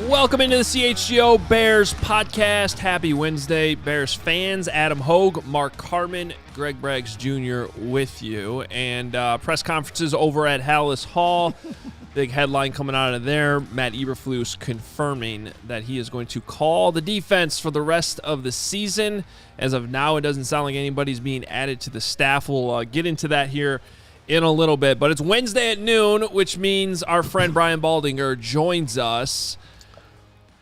Welcome into the CHGO Bears Podcast. Happy Wednesday, Bears fans. Adam Hoge, Mark Carman, Greg Braggs Jr. with you. And press conferences over at Hallis Hall. Big headline coming out of there. Matt Eberflus confirming that he is going to call the defense for the rest of the season. As of now, it doesn't sound like anybody's being added to the staff. We'll get into that here in a little bit. But it's Wednesday at noon, which means our friend Brian Baldinger joins us.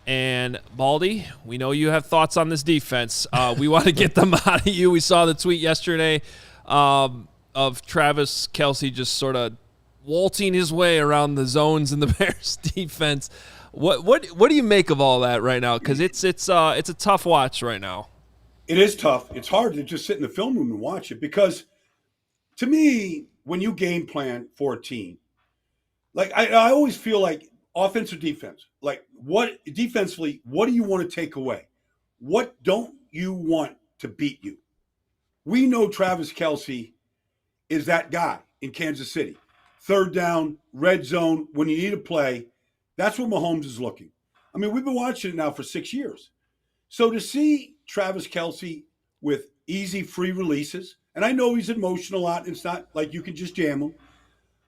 And, Baldy, we know you have thoughts on this defense. We want to get them out of you. We saw the tweet yesterday of Travis Kelce just sort of waltzing his way around the zones in the Bears defense. What do you make of all that right now? Because it's a tough watch right now. It is tough. It's hard to just sit in the film room and watch it because, to me, when you game plan for a team, like I always feel like offense or defense, like what defensively, what do you want to take away? What don't you want to beat you? We know Travis Kelce is that guy in Kansas City. Third down, red zone, when you need a play, that's where Mahomes is looking. I mean, we've been watching it now for 6 years. So to see Travis Kelce with easy free releases, and I know he's emotional a lot, it's not like you can just jam him,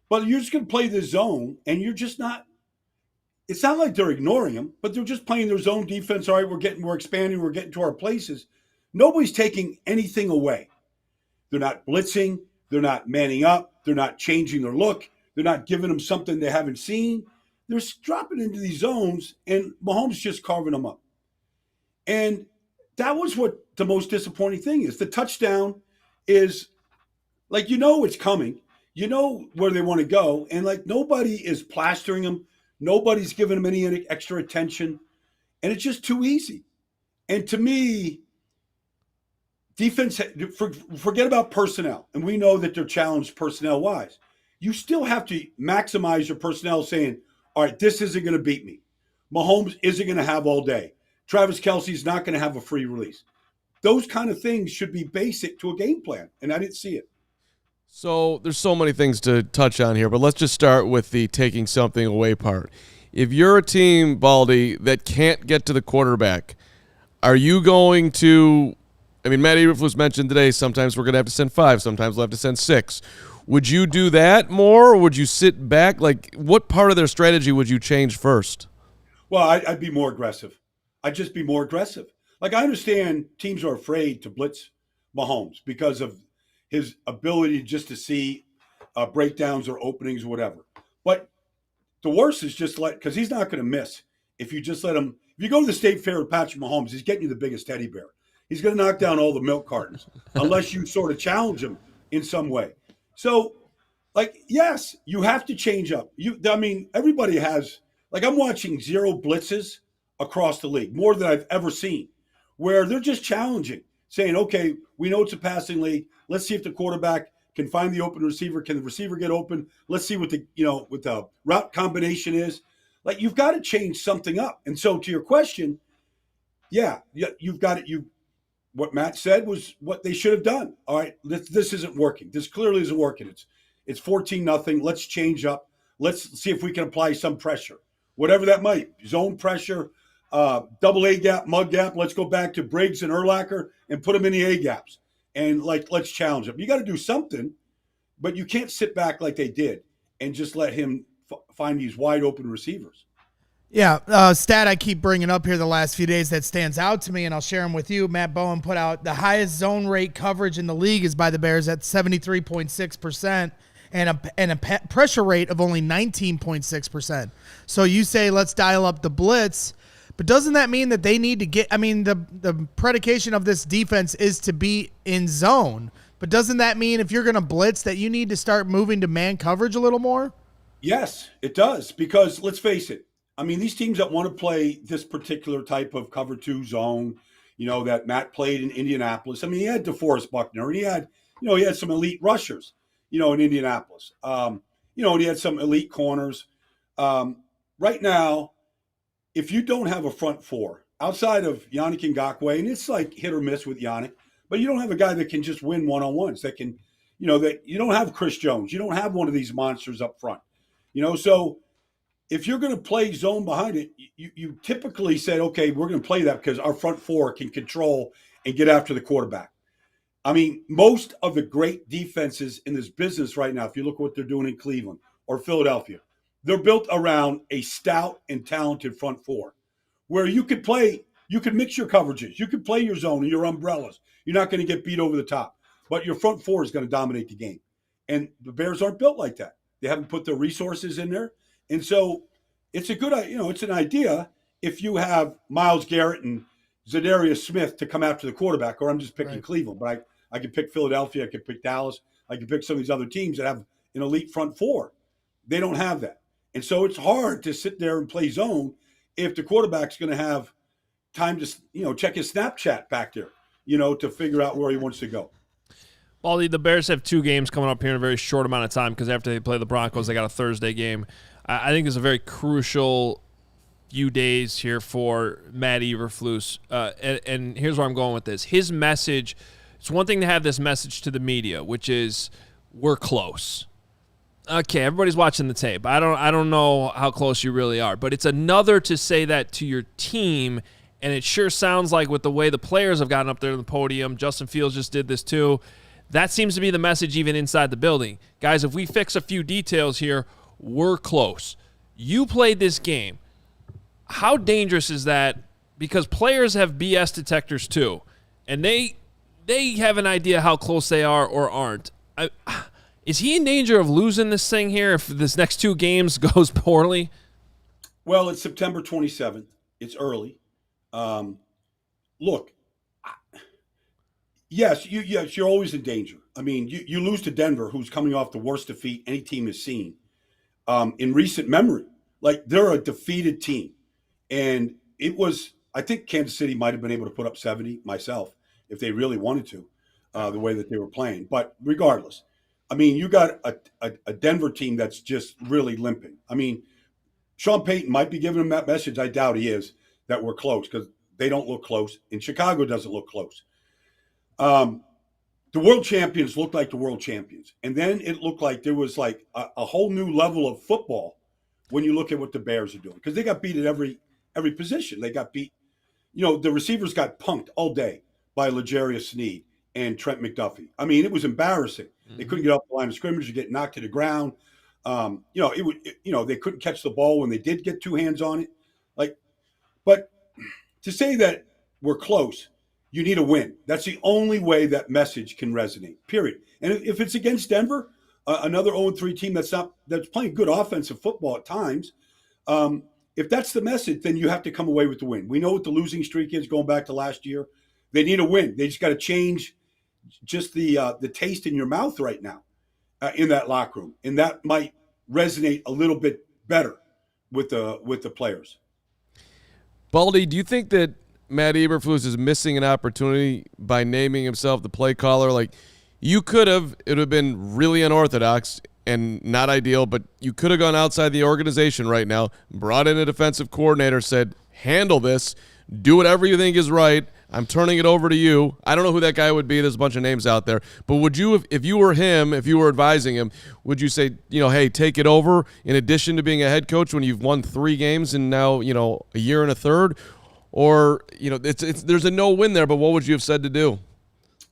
but you're just going to play the zone, and you're just not. It's not like they're ignoring him, but they're just playing their zone defense. All right, we're expanding, we're getting to our places. Nobody's taking anything away. They're not blitzing, they're not manning up, they're not changing their look, they're not giving them something they haven't seen. They're dropping into these zones, and Mahomes just carving them up. And that was what the most disappointing thing is. The touchdown is, like, it's coming. You know where they want to go, and, like, nobody is plastering them. Nobody's giving them any extra attention, and it's just too easy. And to me, defense, forget about personnel, and we know that they're challenged personnel-wise. You still have to maximize your personnel saying, all right, this isn't going to beat me. Mahomes isn't going to have all day. Travis Kelce's not going to have a free release. Those kind of things should be basic to a game plan, and I didn't see it. So there's so many things to touch on here, but let's just start with the taking something away part. If you're a team, Baldy, that can't get to the quarterback, are you going to – I mean, Matt Eberflus mentioned today sometimes we're going to have to send 5, sometimes we'll have to send 6. Would you do that more, or would you sit back? Like, what part of their strategy would you change first? Well, I'd be more aggressive. I'd just be more aggressive. Like, I understand teams are afraid to blitz Mahomes because of his ability just to see breakdowns or openings or whatever. But the worst is just because he's not going to miss if you just let him. If you go to the State Fair with Patrick Mahomes, he's getting you the biggest teddy bear. He's going to knock down all the milk cartons unless you sort of challenge him in some way. So, like, yes, you have to change up. Everybody has, like, I'm watching 0 blitzes across the league, more than I've ever seen, where they're just challenging, saying, okay, we know it's a passing league. Let's see if the quarterback can find the open receiver. Can the receiver get open? Let's see what the route combination is. Like, you've got to change something up. And so to your question, yeah, you've got it. What Matt said was what they should have done. All right, this isn't working. This clearly isn't working. It's 14-0. Let's change up. Let's see if we can apply some pressure, whatever that might be. Zone pressure, double A gap, mud gap. Let's go back to Briggs and Urlacher and put them in the A gaps. And, like, let's challenge him. You got to do something, but you can't sit back like they did and just let him find these wide open receivers. Yeah, stat I keep bringing up here the last few days that stands out to me, and I'll share them with you. Matt Bowen put out the highest zone rate coverage in the league is by the Bears at 73.6%. and a pressure rate of only 19.6%. So you say, let's dial up the blitz, but doesn't that mean that they need to get, I mean, the predication of this defense is to be in zone, but doesn't that mean if you're going to blitz that you need to start moving to man coverage a little more? Yes, it does, because let's face it. I mean, these teams that want to play this particular type of cover 2 zone, that Matt played in Indianapolis. I mean, he had DeForest Buckner, and he had some elite rushers, in Indianapolis. And he had some elite corners. Right now, if you don't have a front four outside of Yannick Ngakoue, and it's like hit or miss with Yannick, but you don't have a guy that can just win one-on-ones, that can, that you don't have Chris Jones. You don't have one of these monsters up front, so if you're going to play zone behind it, you typically said, okay, we're going to play that because our front four can control and get after the quarterback. I mean, most of the great defenses in this business right now, if you look at what they're doing in Cleveland or Philadelphia, they're built around a stout and talented front four where you could mix your coverages. You could play your zone and your umbrellas. You're not going to get beat over the top, but your front four is going to dominate the game. And the Bears aren't built like that. They haven't put their resources in there. And so it's a good, it's an idea if you have Myles Garrett and Zadarius Smith to come after the quarterback, or I'm just picking Cleveland, but I could pick Philadelphia, I could pick Dallas, I could pick some of these other teams that have an elite front four. They don't have that. And so it's hard to sit there and play zone if the quarterback's going to have time to, check his Snapchat back there, to figure out where he wants to go. Baldy, the Bears have 2 games coming up here in a very short amount of time because after they play the Broncos, they got a Thursday game. I think it's a very crucial few days here for Matt Eberflus. And here's where I'm going with this. His message, it's one thing to have this message to the media, which is we're close. Okay, everybody's watching the tape. I don't know how close you really are, but it's another to say that to your team, and it sure sounds like with the way the players have gotten up there on the podium, Justin Fields just did this too, that seems to be the message even inside the building. Guys, if we fix a few details here, we're close. You played this game. How dangerous is that? Because players have BS detectors too, and they have an idea how close they are or aren't. Is he in danger of losing this thing here if this next 2 games goes poorly? Well, it's September 27th. It's early. Look, yes, you're always in danger. I mean, you lose to Denver, who's coming off the worst defeat any team has seen in recent memory. Like, they're a defeated team. And I think Kansas City might have been able to put up 70 myself if they really wanted to, the way that they were playing. But regardless, I mean, you got a Denver team that's just really limping. I mean, Sean Payton might be giving them that message. I doubt he is, that we're close, because they don't look close. And Chicago doesn't look close. The world champions looked like the world champions. And then it looked like there was like a whole new level of football when you look at what the Bears are doing. Because they got beat at every position. They got beat. The receivers got punked all day by L'Jarius Sneed and Trent McDuffie. I mean, it was embarrassing. Mm-hmm. They couldn't get off the line of scrimmage. They get knocked to the ground. They couldn't catch the ball when they did get 2 hands on it. But to say that we're close, you need a win. That's the only way that message can resonate, period. And if it's against Denver, another 0-3 team that's playing good offensive football at times, if that's the message, then you have to come away with the win. We know what the losing streak is going back to last year. They need a win. They just got to change just the taste in your mouth right now in that locker room, and that might resonate a little bit better with the players. Baldy, do you think that Matt Eberflus is missing an opportunity by naming himself the play caller? Like, it would have been really unorthodox and not ideal, but you could have gone outside the organization right now, brought in a defensive coordinator, said, handle this, do whatever you think is right. I'm turning it over to you. I don't know who that guy would be. There's a bunch of names out there. But would you, if you were him, if you were advising him, would you say, hey, take it over in addition to being a head coach when you've won 3 games and now, a year and a third? Or, there's a no win there, but what would you have said to do?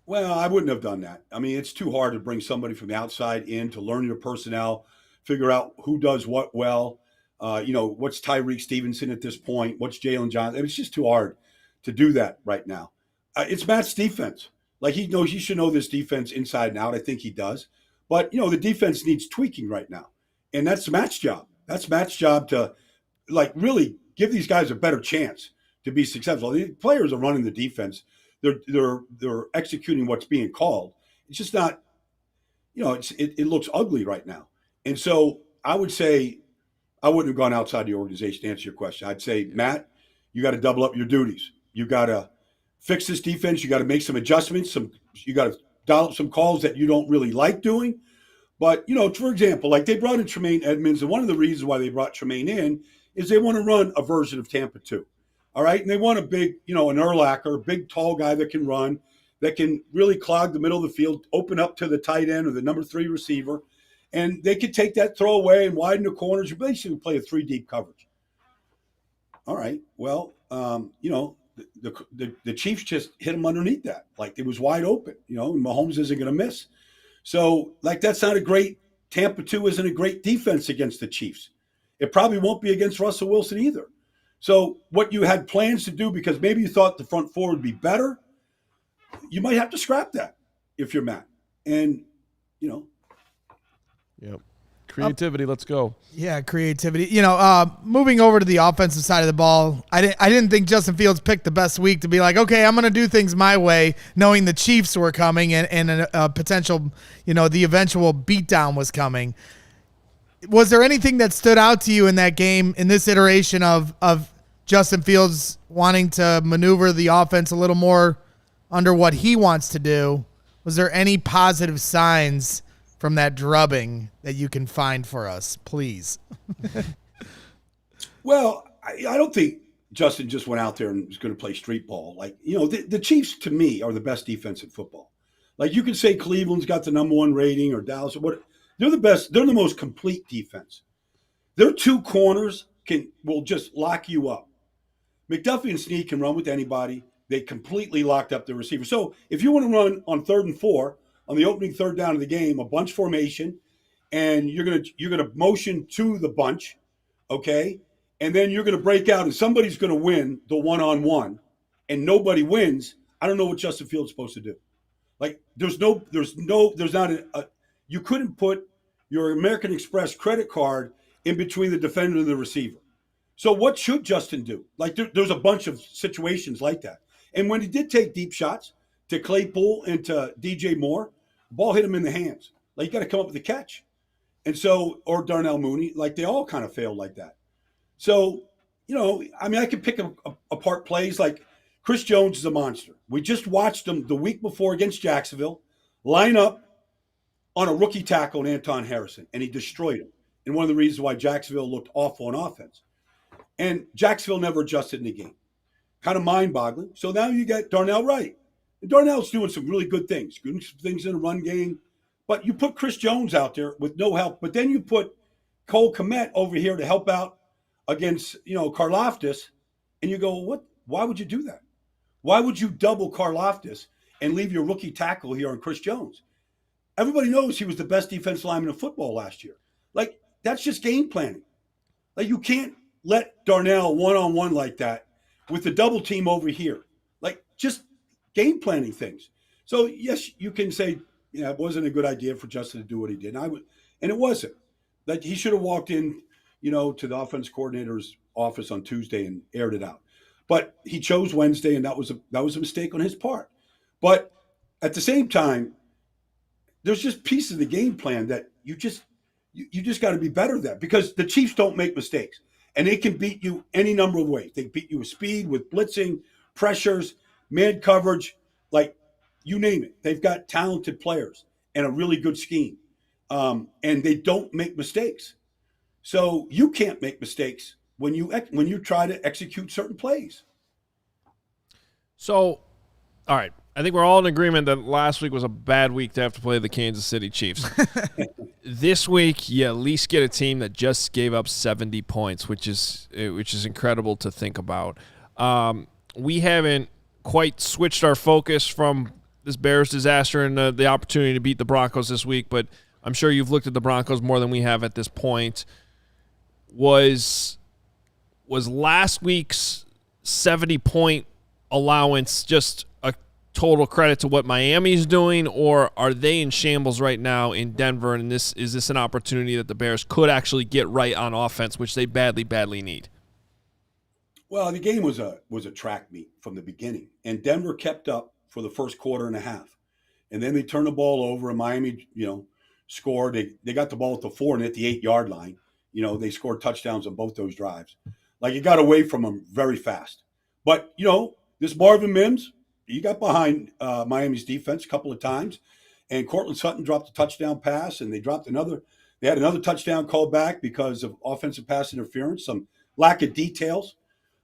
Well, I wouldn't have done that. I mean, it's too hard to bring somebody from the outside in to learn your personnel, figure out who does what well. What's Tyreek Stevenson at this point? What's Jalen Johnson? It's just too hard to do that right now. It's Matt's defense. Like, he should know this defense inside and out. I think he does. But, the defense needs tweaking right now. And that's Matt's job. That's Matt's job to, really give these guys a better chance to be successful. The players are running the defense. They're executing what's being called. It's just not, it looks ugly right now. And so I would say I wouldn't have gone outside the organization to answer your question. I'd say, Matt, you got to double up your duties. You got to fix this defense. You got to make some adjustments. You got to dial up some calls that you don't really like doing. But, for example, like they brought in Tremaine Edmonds, and one of the reasons why they brought Tremaine in is they want to run a version of Tampa 2. All right? And they want a big, an Urlacher, a big, tall guy that can run, that can really clog the middle of the field, open up to the tight end or the number 3 receiver. And they could take that throw away and widen the corners. You basically play a 3-deep coverage. All right. Well, the Chiefs just hit them underneath that. Like it was wide open, and Mahomes isn't going to miss. So, that's not a great – Tampa 2 isn't a great defense against the Chiefs. It probably won't be against Russell Wilson either. So, what you had plans to do because maybe you thought the front four would be better, you might have to scrap that if you're Matt. And, Yep. Creativity, let's go. Yeah, creativity. Moving over to the offensive side of the ball, I didn't think Justin Fields picked the best week to be like, okay, I'm going to do things my way, knowing the Chiefs were coming and a potential, the eventual beatdown was coming. Was there anything that stood out to you in that game, in this iteration of Justin Fields wanting to maneuver the offense a little more under what he wants to do? Was there any positive signs from that drubbing that you can find for us, please? Well, I don't think Justin just went out there and was going to play street ball. The Chiefs, to me, are the best defense in football. You can say Cleveland's got the number 1 rating or Dallas. They're the best. They're the most complete defense. Their 2 corners will just lock you up. McDuffie and Snead can run with anybody. They completely locked up the receiver. So if you want to run on 3rd and 4, on the opening 3rd down of the game, a bunch formation, and you're gonna motion to the bunch, okay? And then you're gonna break out, and somebody's gonna win the 1-on-1, and nobody wins. I don't know what Justin Fields is supposed to do. You couldn't put your American Express credit card in between the defender and the receiver. So what should Justin do? There's a bunch of situations like that. And when he did take deep shots to Claypool and to DJ Moore, the ball hit him in the hands. You got to come up with a catch. And so, or Darnell Mooney, they all kind of failed like that. So, I could pick apart plays like Chris Jones is a monster. We just watched him the week before against Jacksonville line up on a rookie tackle in Anton Harrison, and he destroyed him. And one of the reasons why Jacksonville looked awful on offense. And Jacksonville never adjusted in the game. Kind of mind-boggling. So now you got Darnell Wright. And Darnell's doing some really good things in the run game. But you put Chris Jones out there with no help. But then you put Cole Kmet over here to help out against, Karlaftis. And you go, what? Why would you do that? Why would you double Karlaftis and leave your rookie tackle here on Chris Jones? Everybody knows he was the best defensive lineman in football last year. That's just game planning. You can't let Darnell one-on-one like that with the double team over here. Just game planning things. So, yes, you can say, it wasn't a good idea for Justin to do what he did. And it wasn't. He should have walked in, to the offense coordinator's office on Tuesday and aired it out. But he chose Wednesday, and that was a mistake on his part. But at the same time, there's just pieces of the game plan that you just got to be better at that, because the Chiefs don't make mistakes. And they can beat you any number of ways. They beat you with speed, with blitzing, pressures, man coverage, you name it. They've got talented players and a really good scheme. And they don't make mistakes. So you can't make mistakes when you try to execute certain plays. So, all right. I think we're all in agreement that last week was a bad week to have to play the Kansas City Chiefs. This week, you at least get a team that just gave up 70 points, which is incredible to think about. We haven't quite switched our focus from this Bears disaster and the opportunity to beat the Broncos this week, but I'm sure you've looked at the Broncos more than we have at this point. Was last week's 70-point allowance just total credit to what Miami's doing, or are they in shambles right now in Denver? And is this an opportunity that the Bears could actually get right on offense, which they badly need? Well, the game was a track meet from the beginning, and Denver kept up for the first quarter and a half, and then they turned the ball over, and Miami, scored. They got the ball at the 4 and at the 8-yard line. They scored touchdowns on both those drives. Like, it got away from them very fast. But this Marvin Mims, he got behind Miami's defense a couple of times, and Cortland Sutton dropped a touchdown pass, and they had another touchdown called back because of offensive pass interference, some lack of details.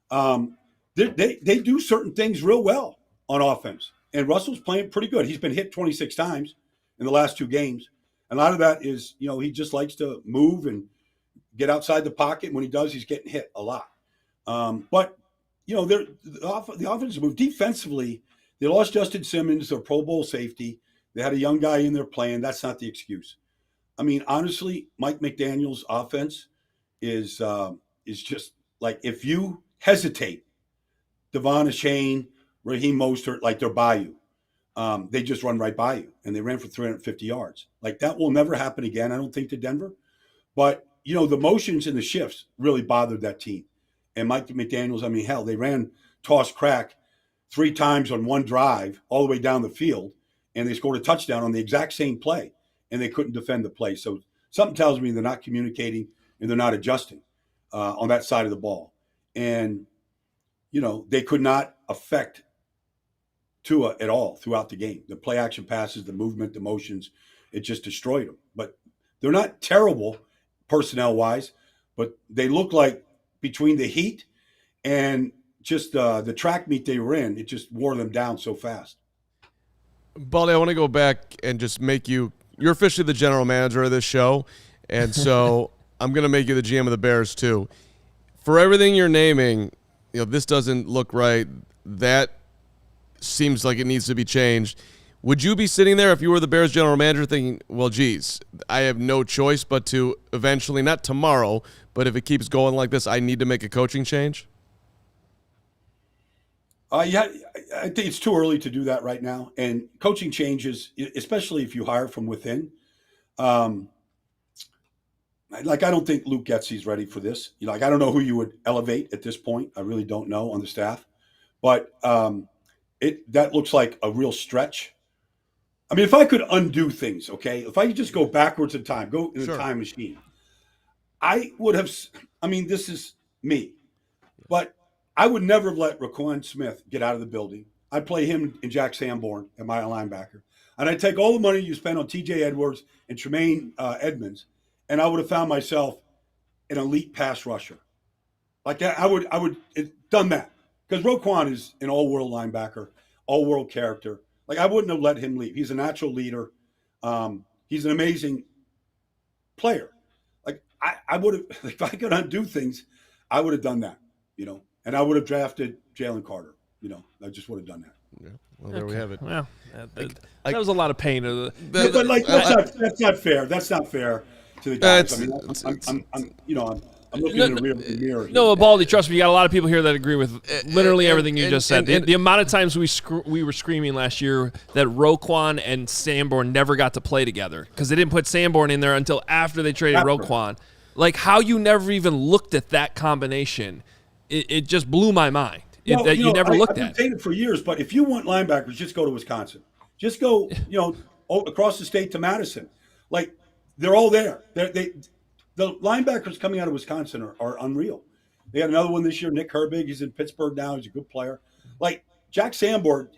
They do certain things real well on offense, and Russell's playing pretty good. He's been hit 26 times in the last 2 games. And a lot of that is, he just likes to move and get outside the pocket. When he does, he's getting hit a lot. But the offensive move defensively, they lost Justin Simmons, their Pro Bowl safety. They had a young guy in there playing. That's not the excuse. I mean, honestly, Mike McDaniel's offense is just like, if you hesitate, Devon Achane, Raheem Mostert, like, they're by you. They just run right by you, and they ran for 350 yards. Like, that will never happen again, I don't think, to Denver. But, the motions and the shifts really bothered that team. And Mike McDaniels, hell, they ran toss crack 3 times on one drive all the way down the field, and they scored a touchdown on the exact same play, and they couldn't defend the play. So something tells me they're not communicating and they're not adjusting on that side of the ball. And, they could not affect Tua at all throughout the game. The play action passes, the movement, the motions, it just destroyed them. But they're not terrible personnel-wise, but they look like, between the heat and just the track meet they were in, it just wore them down so fast. Baldy, I want to go back and just make you're officially the general manager of this show, and so I'm going to make you the GM of the Bears too. For everything you're naming, this doesn't look right. That seems like it needs to be changed. Would you be sitting there if you were the Bears general manager thinking, well, geez, I have no choice but to eventually, not tomorrow, but if it keeps going like this, I need to make a coaching change? Yeah, I think it's too early to do that right now. And coaching changes, especially if you hire from within. I don't think Luke Getsy's ready for this. I don't know who you would elevate at this point. I really don't know on the staff. But that looks like a real stretch. I mean, if I could undo things, okay, if I could just go backwards in time, go in the time machine, I would have, this is me, but I would never have let Roquan Smith get out of the building. I'd play him and Jack Sanborn at my linebacker. And I'd take all the money you spent on TJ Edwards and Tremaine Edmonds, and I would have found myself an elite pass rusher. Like that, I would have done that. Because Roquan is an all-world linebacker, all-world character. Like, I wouldn't have let him leave. He's a natural leader. He's an amazing player. Like, I would have, if I could undo things, I would have done that, and I would have drafted Jalen Carter. I just would have done that. Yeah. Well, there we have it. Well, that was a lot of pain. But that's not fair. That's not fair to the guys. I'm looking in the rear mirror here. No, Baldy, trust me, you got a lot of people here that agree with literally everything you just said. The amount of times we were screaming last year that Roquan and Sanborn never got to play together because they didn't put Sanborn in there until after they traded Roquan. Like, how you never even looked at that combination, it just blew my mind. That you never looked at. I've been saying it for years, but if you want linebackers, just go to Wisconsin. Just go, across the state to Madison. Like, they're all there. The linebackers coming out of Wisconsin are unreal. They had another one this year, Nick Herbig. He's in Pittsburgh now. He's a good player. Like, Jack Sanborn,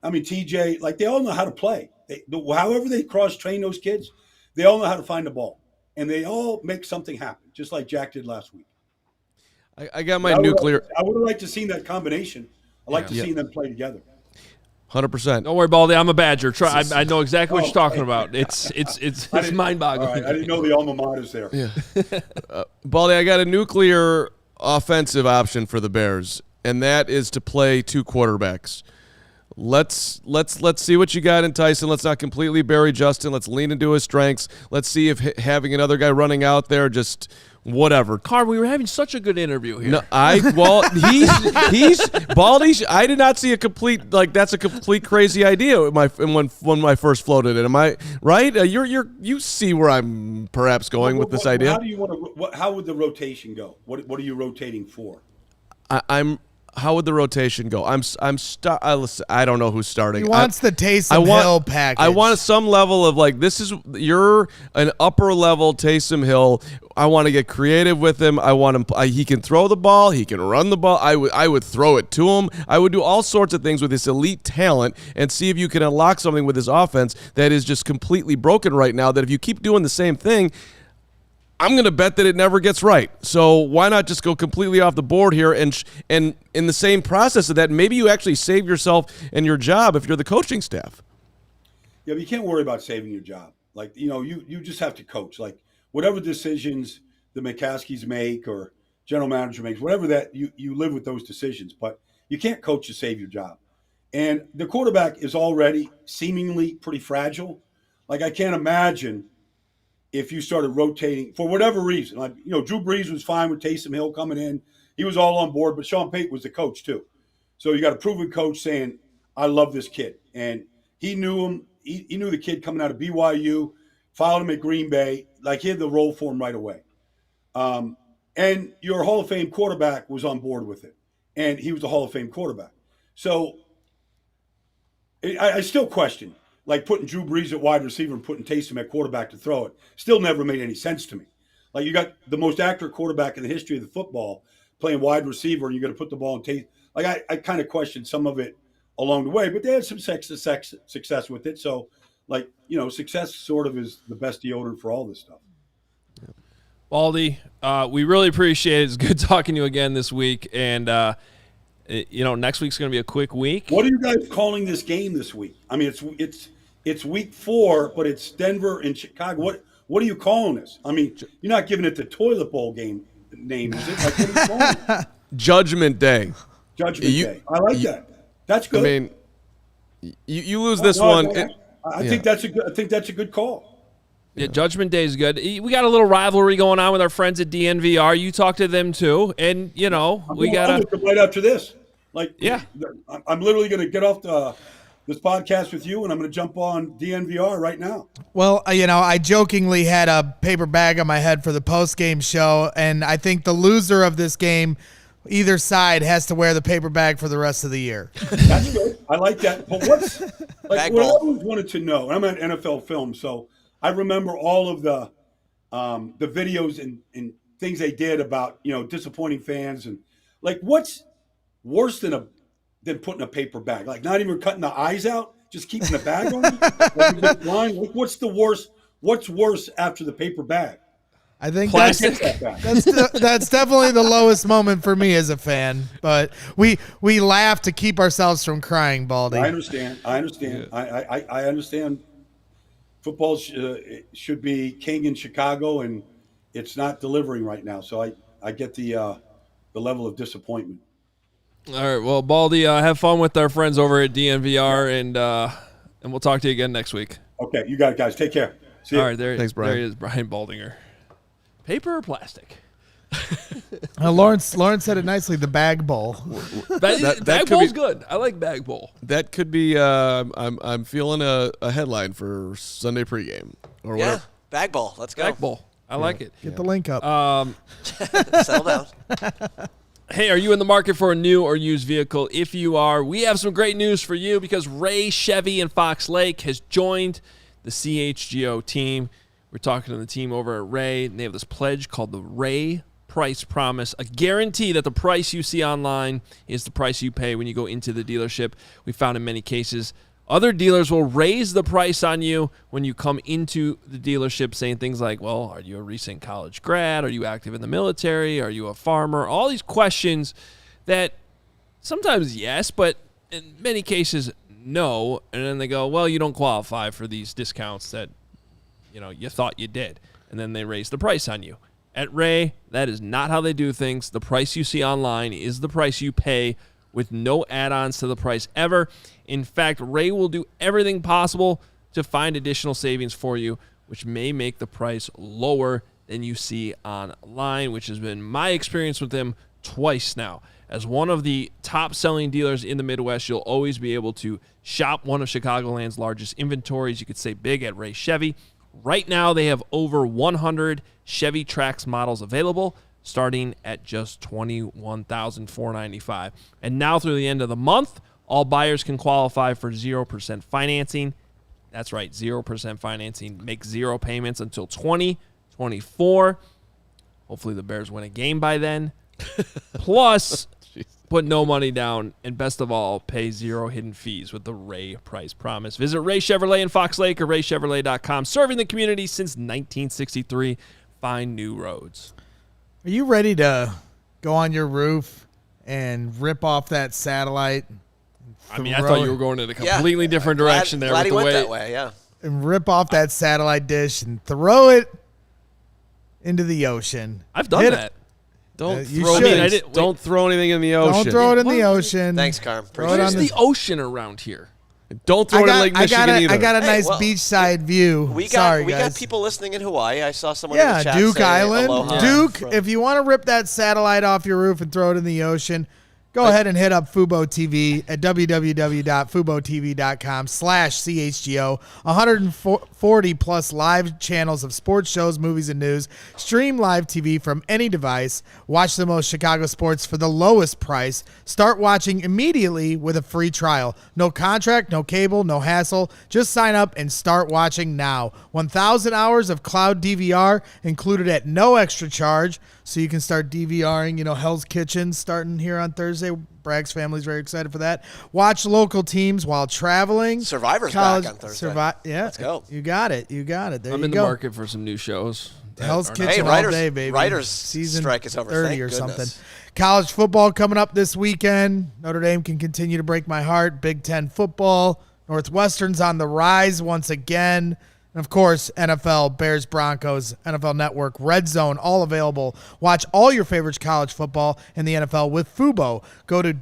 TJ, like, they all know how to play. However they cross-train those kids, they all know how to find the ball. And they all make something happen, just like Jack did last week. I got my nuclear. I would have liked to see that combination. I'd like to see them play together. 100%. Don't worry, Baldy. I'm a Badger. I know exactly what you're talking about. It's mind-boggling. Right, I didn't know the alma mater's there. Yeah. Baldy, I got a nuclear offensive option for the Bears, and that is to play 2 quarterbacks. Let's see what you got in Tyson. Let's not completely bury Justin. Let's lean into his strengths. Let's see if having another guy running out there just whatever. Carm, we were having such a good interview here. No, he's Baldy. I did not see a complete that's a complete crazy idea when I first floated it. Am I right? You see where I'm perhaps going with this idea. How do you want to? How would the rotation go? What are you rotating for? How would the rotation go? Listen, I don't know who's starting. He wants the Taysom Hill package. I want some level of you're an upper level Taysom Hill. I want to get creative with him. I want him. He can throw the ball. He can run the ball. I would throw it to him. I would do all sorts of things with this elite talent and see if you can unlock something with his offense that is just completely broken right now. That if you keep doing the same thing, I'm going to bet that it never gets right. So why not just go completely off the board here and in the same process of that, maybe you actually save yourself and your job if you're the coaching staff. Yeah, but you can't worry about saving your job. You just have to coach. Whatever decisions the McCaskies make or general manager makes, whatever that, you live with those decisions. But you can't coach to save your job. And the quarterback is already seemingly pretty fragile. I can't imagine if you started rotating for whatever reason. Drew Brees was fine with Taysom Hill coming in. He was all on board, but Sean Payton was the coach too. So you got a proven coach saying, I love this kid. And he knew him. He knew the kid coming out of BYU, followed him at Green Bay. He had the role for him right away. And your Hall of Fame quarterback was on board with it. And he was a Hall of Fame quarterback. So I still question, putting Drew Brees at wide receiver and putting Taysom at quarterback to throw it still never made any sense to me. You got the most accurate quarterback in the history of the football playing wide receiver, and you're going to put the ball in Taysom. I kind of questioned some of it along the way, but they had some success with it. So, success sort of is the best deodorant for all this stuff. Baldy, we really appreciate it. It's good talking to you again this week. And, next week's going to be a quick week. What are you guys calling this game this week? I mean, it's week 4, but it's Denver and Chicago. What are you calling this? I mean, you're not giving it the toilet bowl game name, is it? What are you calling it? Judgment Day. Judgment Day. I like that. That's good. I mean, you lose this one. I think that's a good call. Yeah, Judgment Day is good. We got a little rivalry going on with our friends at DNVR. You talk to them too, and we got to right after this. I'm literally going to get off this podcast with you, and I'm going to jump on DNVR right now. Well, I jokingly had a paper bag on my head for the post-game show, and I think the loser of this game, either side, has to wear the paper bag for the rest of the year. That's good. I like that. But what I always wanted to know, and I'm at NFL Film, so I remember all of the videos and things they did about disappointing fans, and what's worse than putting a paper bag, not even cutting the eyes out, just keeping the bag on. What's the worst? What's worse after the paper bag? I think plastic. That's definitely the lowest moment for me as a fan. But we laugh to keep ourselves from crying, Baldy. I understand. Yeah. I understand. Football should be king in Chicago, and it's not delivering right now. So I get the level of disappointment. All right. Well, Baldy, have fun with our friends over at DNVR, and we'll talk to you again next week. Okay, you got it, guys. Take care. See you. All right, Thanks, Brian. There he is, Brian Baldinger. Paper or plastic? Lawrence said it nicely. The bag bowl. Bag bowl's good. I like bag bowl. That could be. I'm feeling a headline for Sunday pregame or whatever. Bag bowl. Let's go. Bag bowl. I like it. Get the link up. Settle down. Hey, are you in the market for a new or used vehicle? If you are, we have some great news for you because Ray Chevy in Fox Lake has joined the CHGO team. We're talking to the team over at Ray, and they have this pledge called the Ray Price Promise, a guarantee that the price you see online is the price you pay when you go into the dealership. We found in many cases other dealers will raise the price on you when you come into the dealership, saying things like, well, are you a recent college grad? Are you active in the military? Are you a farmer? All these questions that sometimes yes, but in many cases no. And then they go, well, you don't qualify for these discounts that you thought you did. And then they raise the price on you. At Ray, that is not how they do things. The price you see online is the price you pay with no add-ons to the price ever. In fact, Ray will do everything possible to find additional savings for you, which may make the price lower than you see online, which has been my experience with them twice now. As one of the top-selling dealers in the Midwest, you'll always be able to shop one of Chicagoland's largest inventories. You could say big at Ray Chevy. Right now, they have over 100 Chevy Trax models available, starting at just $21,495. And now through the end of the month, all buyers can qualify for 0% financing. That's right, 0% financing. Make 0 payments until 2024. Hopefully the Bears win a game by then. Plus, put no money down, and best of all, pay 0 hidden fees with the Ray Price Promise. Visit Ray Chevrolet in Fox Lake or raychevrolet.com. Serving the community since 1963. Find new roads. Are you ready to go on your roof and rip off that satellite? I mean, I thought you were going in a completely different direction there. Glad with he the went way that way, yeah. And rip off that satellite dish and throw it into the ocean. I've done that. Don't you throw should. anything. Don't throw anything in the ocean. Don't throw it in the ocean. Thanks, Carm. Throw it Appreciate on Where's it. the ocean around here? Don't throw it in Lake Michigan either. I got a nice well, beachside view. We Sorry, got guys. people listening in Hawaii. I saw someone in the chat Duke say Island. aloha Duke, from- if you want to rip that satellite off your roof and throw it in the ocean, go ahead and hit up Fubo TV at www.fubotv.com/CHGO. 140 plus live channels of sports shows, movies, and news. Stream live TV from any device. Watch the most Chicago sports for the lowest price. Start watching immediately with a free trial. No contract, no cable, no hassle. Just sign up and start watching now. 1,000 hours of cloud DVR included at no extra charge. So you can start DVRing, Hell's Kitchen starting here on Thursday. Bragg's family's very excited for that. Watch local teams while traveling. Survivor's back on Thursday. Let's go. You got it. There I'm you in go. the market for some new shows. Hell's That are Kitchen Hey, all Writers- day, baby. Writers' Season strike is over, 30 thank or goodness. something. College football coming up this weekend. Notre Dame can continue to break my heart. Big Ten football. Northwestern's on the rise once again. And, of course, NFL, Bears, Broncos, NFL Network, Red Zone, all available. Watch all your favorite college football in the NFL with Fubo. Go to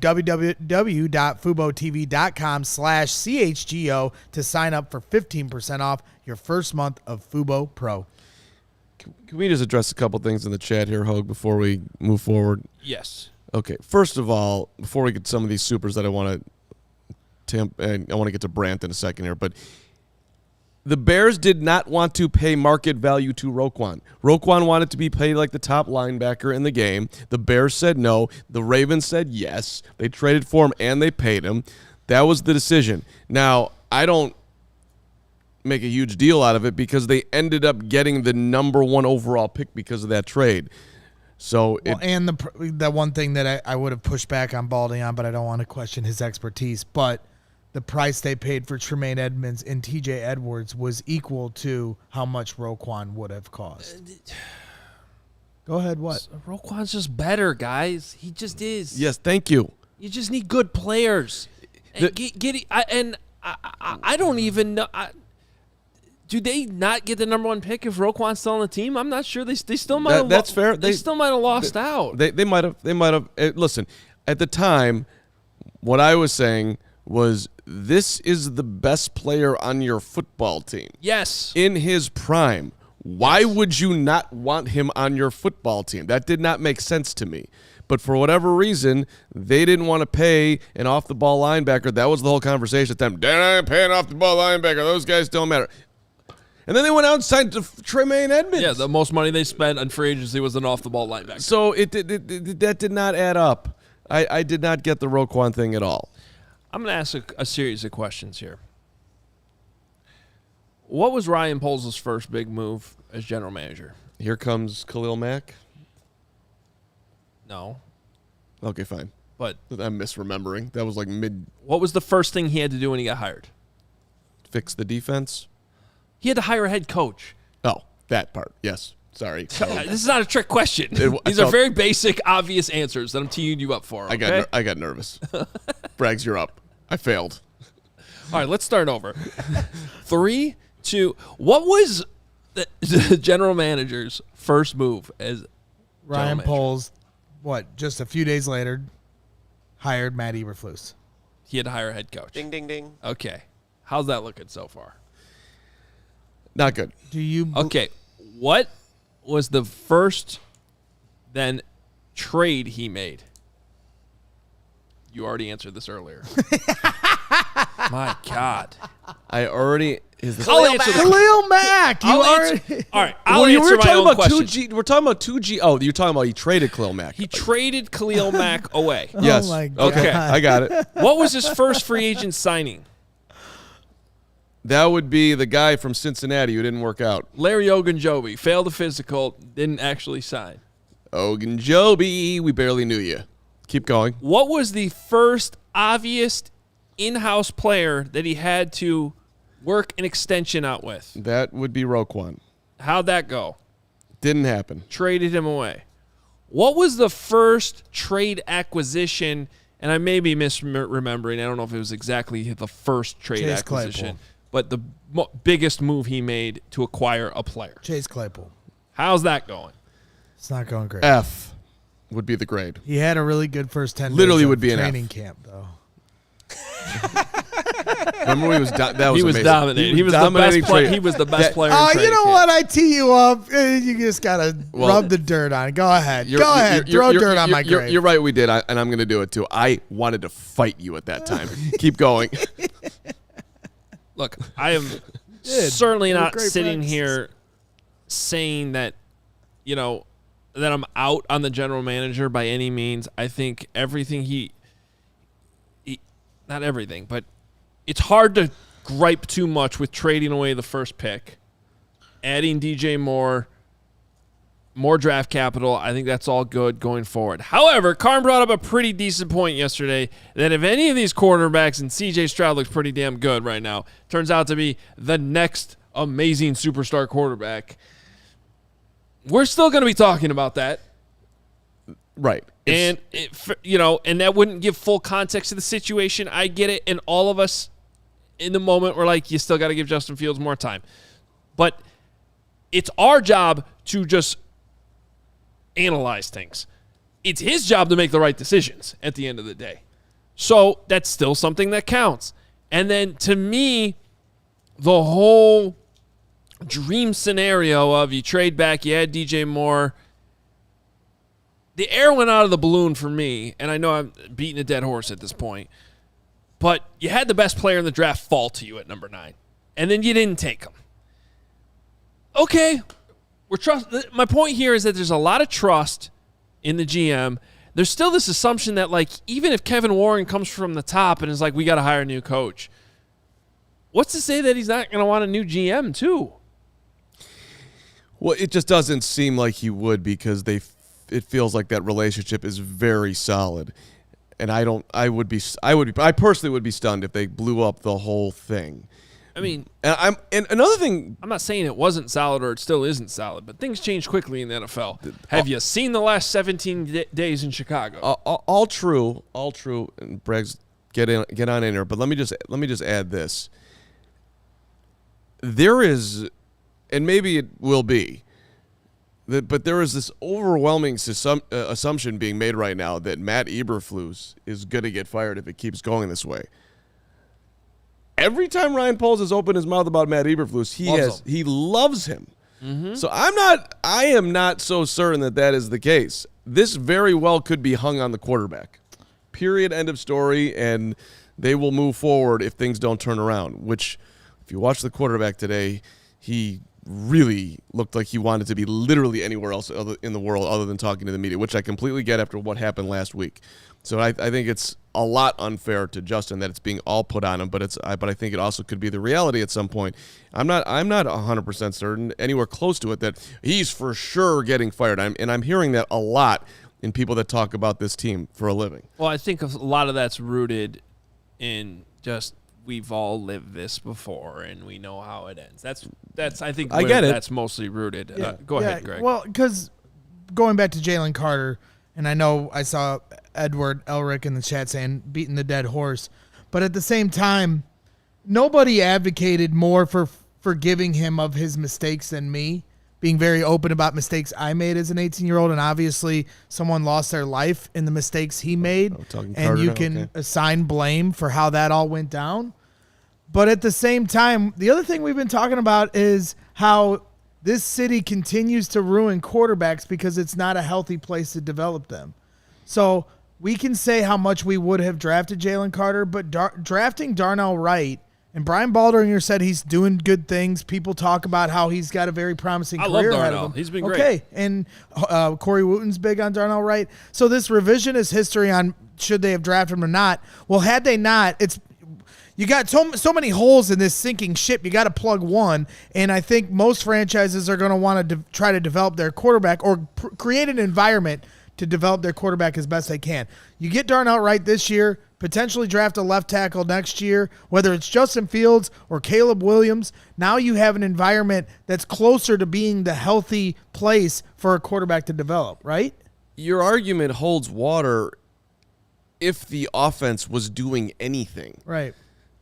www.fubotv.com/CHGO to sign up for 15% off your first month of Fubo Pro. Can we just address a couple things in the chat here, Hoge, before we move forward? Yes. Okay. First of all, before we get to some of these supers that I want to get to Brant in a second here, but the Bears did not want to pay market value to Roquan. Roquan wanted to be paid like the top linebacker in the game. The Bears said no. The Ravens said yes. They traded for him and they paid him. That was the decision. Now, I don't make a huge deal out of it because they ended up getting the number 1 overall pick because of that trade. So and the one thing that I would have pushed back on Baldinger on, but I don't want to question his expertise, but the price they paid for Tremaine Edmonds and TJ Edwards was equal to how much Roquan would have cost. Go ahead, what? Roquan's just better, guys. He just is. yes, thank you. You just need good players. And I don't even know. Do they not get the number 1 pick if Roquan's still on the team? I'm not sure. They still might have. That's fair. They still might have lost out. They might have. They might have. Listen, at the time, what I was saying was this is the best player on your football team. Yes. In his prime. Why would you not want him on your football team? That did not make sense to me. But for whatever reason, they didn't want to pay an off-the-ball linebacker. That was the whole conversation at them. They're not paying off-the-ball linebacker. Those guys don't matter. And then they went out and signed Tremaine Edmonds. Yeah, the most money they spent on free agency was an off-the-ball linebacker. So that did not add up. I did not get the Roquan thing at all. I'm going to ask a series of questions here. What was Ryan Poles' first big move as general manager? Here comes Khalil Mack. No. Okay, fine. But I'm misremembering. That was like mid. what was the first thing he had to do when he got hired? Fix the defense. He had to hire a head coach. Oh, that part. Yes. Sorry. This is not a trick question. I These are felt- very basic, obvious answers that I'm teeing you up for. Okay? I got nervous. Braggs, you're up. I failed. All right, let's start over. 3, 2. What was the general manager's first move as Ryan manager? Poles, just a few days later, hired Matt Eberflus. He had to hire a head coach. Ding, ding, ding. Okay. How's that looking so far? Not good. Do you? Okay. What was the first then trade he made? You already answered this earlier. My God. I already I'll answer the Khalil Mack. All right. I'll answer my own question. We're talking about 2G. Oh, you're talking about he traded Khalil Mack. He traded Khalil Mack away. Yes. Oh my God. Okay, I got it. What was his first free agent signing? That would be the guy from Cincinnati who didn't work out. Larry Ogunjobi. Failed the physical. Didn't actually sign. Ogunjobi, we barely knew you. Keep going. What was the first obvious in-house player that he had to work an extension out with? That would be Roquan. How'd that go? Didn't happen. Traded him away. What was the first trade acquisition? And I may be misremembering. I don't know if it was exactly the first trade Chase acquisition, Claypool. but the biggest move he made to acquire a player. Chase Claypool. How's that going? It's not going great. F would be the grade. He had a really good first 10 Literally days of would be an F. training camp, though. Remember when he was He was amazing. dominating. He was the best player. He was the best player. Oh, in you know training what? camp. I tee you up. You just got to rub the dirt on it. Go ahead. Go ahead. Throw dirt on my grave. You're right, we did, and I'm going to do it too. I wanted to fight you at that time. Keep going. Look, I am certainly They were not great sitting practices. here saying that, that I'm out on the general manager by any means. I think everything he not everything, but it's hard to gripe too much with trading away the first pick, adding DJ Moore, more draft capital. I think that's all good going forward. However, Carm brought up a pretty decent point yesterday that if any of these quarterbacks, and CJ Stroud looks pretty damn good right now, turns out to be the next amazing superstar quarterback, we're still going to be talking about that. Right. And and that wouldn't give full context to the situation. I get it, and all of us in the moment we're like, you still got to give Justin Fields more time. But it's our job to just analyze things. It's his job to make the right decisions at the end of the day. So that's still something that counts. And then to me, the whole dream scenario of you trade back, you add DJ Moore, the air went out of the balloon for me, and I know I'm beating a dead horse at this point, but you had the best player in the draft fall to you at number 9, and then you didn't take him. Okay, my point here is that there's a lot of trust in the GM. There's still this assumption that, even if Kevin Warren comes from the top and is like, we got to hire a new coach, what's to say that he's not going to want a new GM too? Well, it just doesn't seem like he would, because it feels like that relationship is very solid. And I personally would be stunned if they blew up the whole thing. I mean, and another thing, I'm not saying it wasn't solid or it still isn't solid, but things change quickly in the NFL. Have you seen the last 17 days in Chicago? all true. And Breggs, get on in here. But let me just add this. There is, and maybe it will be, but there is this overwhelming assumption being made right now that Matt Eberflus is going to get fired if it keeps going this way. Every time Ryan Poles has opened his mouth about Matt Eberflus, he loves him. Mm-hmm. So I am not so certain that is the case. This very well could be hung on the quarterback. Period. End of story. And they will move forward if things don't turn around, which, if you watch the quarterback today, he really looked like he wanted to be literally anywhere else in the world other than talking to the media, which I completely get after what happened last week. So I think it's a lot unfair to Justin that it's being all put on him, but I think it also could be the reality at some point. I'm not 100% certain anywhere close to it that he's for sure getting fired. I'm hearing that a lot in people that talk about this team for a living. Well, I think a lot of that's rooted in just we've all lived this before and we know how it ends. That's I think I get it. That's mostly rooted. Yeah. Go ahead, Greg. Well, because going back to Jalen Carter, and I know I saw Edward Elric in the chat saying beating the dead horse, but at the same time, nobody advocated more for forgiving him of his mistakes than me, being very open about mistakes I made as an 18-year-old, and obviously someone lost their life in the mistakes he made, and you can assign blame for how that all went down. But at the same time, the other thing we've been talking about is how this city continues to ruin quarterbacks because it's not a healthy place to develop them. So we can say how much we would have drafted Jalen Carter, but drafting Darnell Wright, and Brian Baldinger said he's doing good things. People talk about how he's got a very promising career ahead of him. He's been great. Okay, and Corey Wooten's big on Darnell Wright. So this revisionist history on should they have drafted him or not, well, had they not, you got so many holes in this sinking ship. You got to plug one, and I think most franchises are going to want to try to develop their quarterback or create an environment to develop their quarterback as best they can. You get Darnell Wright this year, potentially draft a left tackle next year, whether it's Justin Fields or Caleb Williams. Now you have an environment that's closer to being the healthy place for a quarterback to develop, right? Your argument holds water if the offense was doing anything. Right.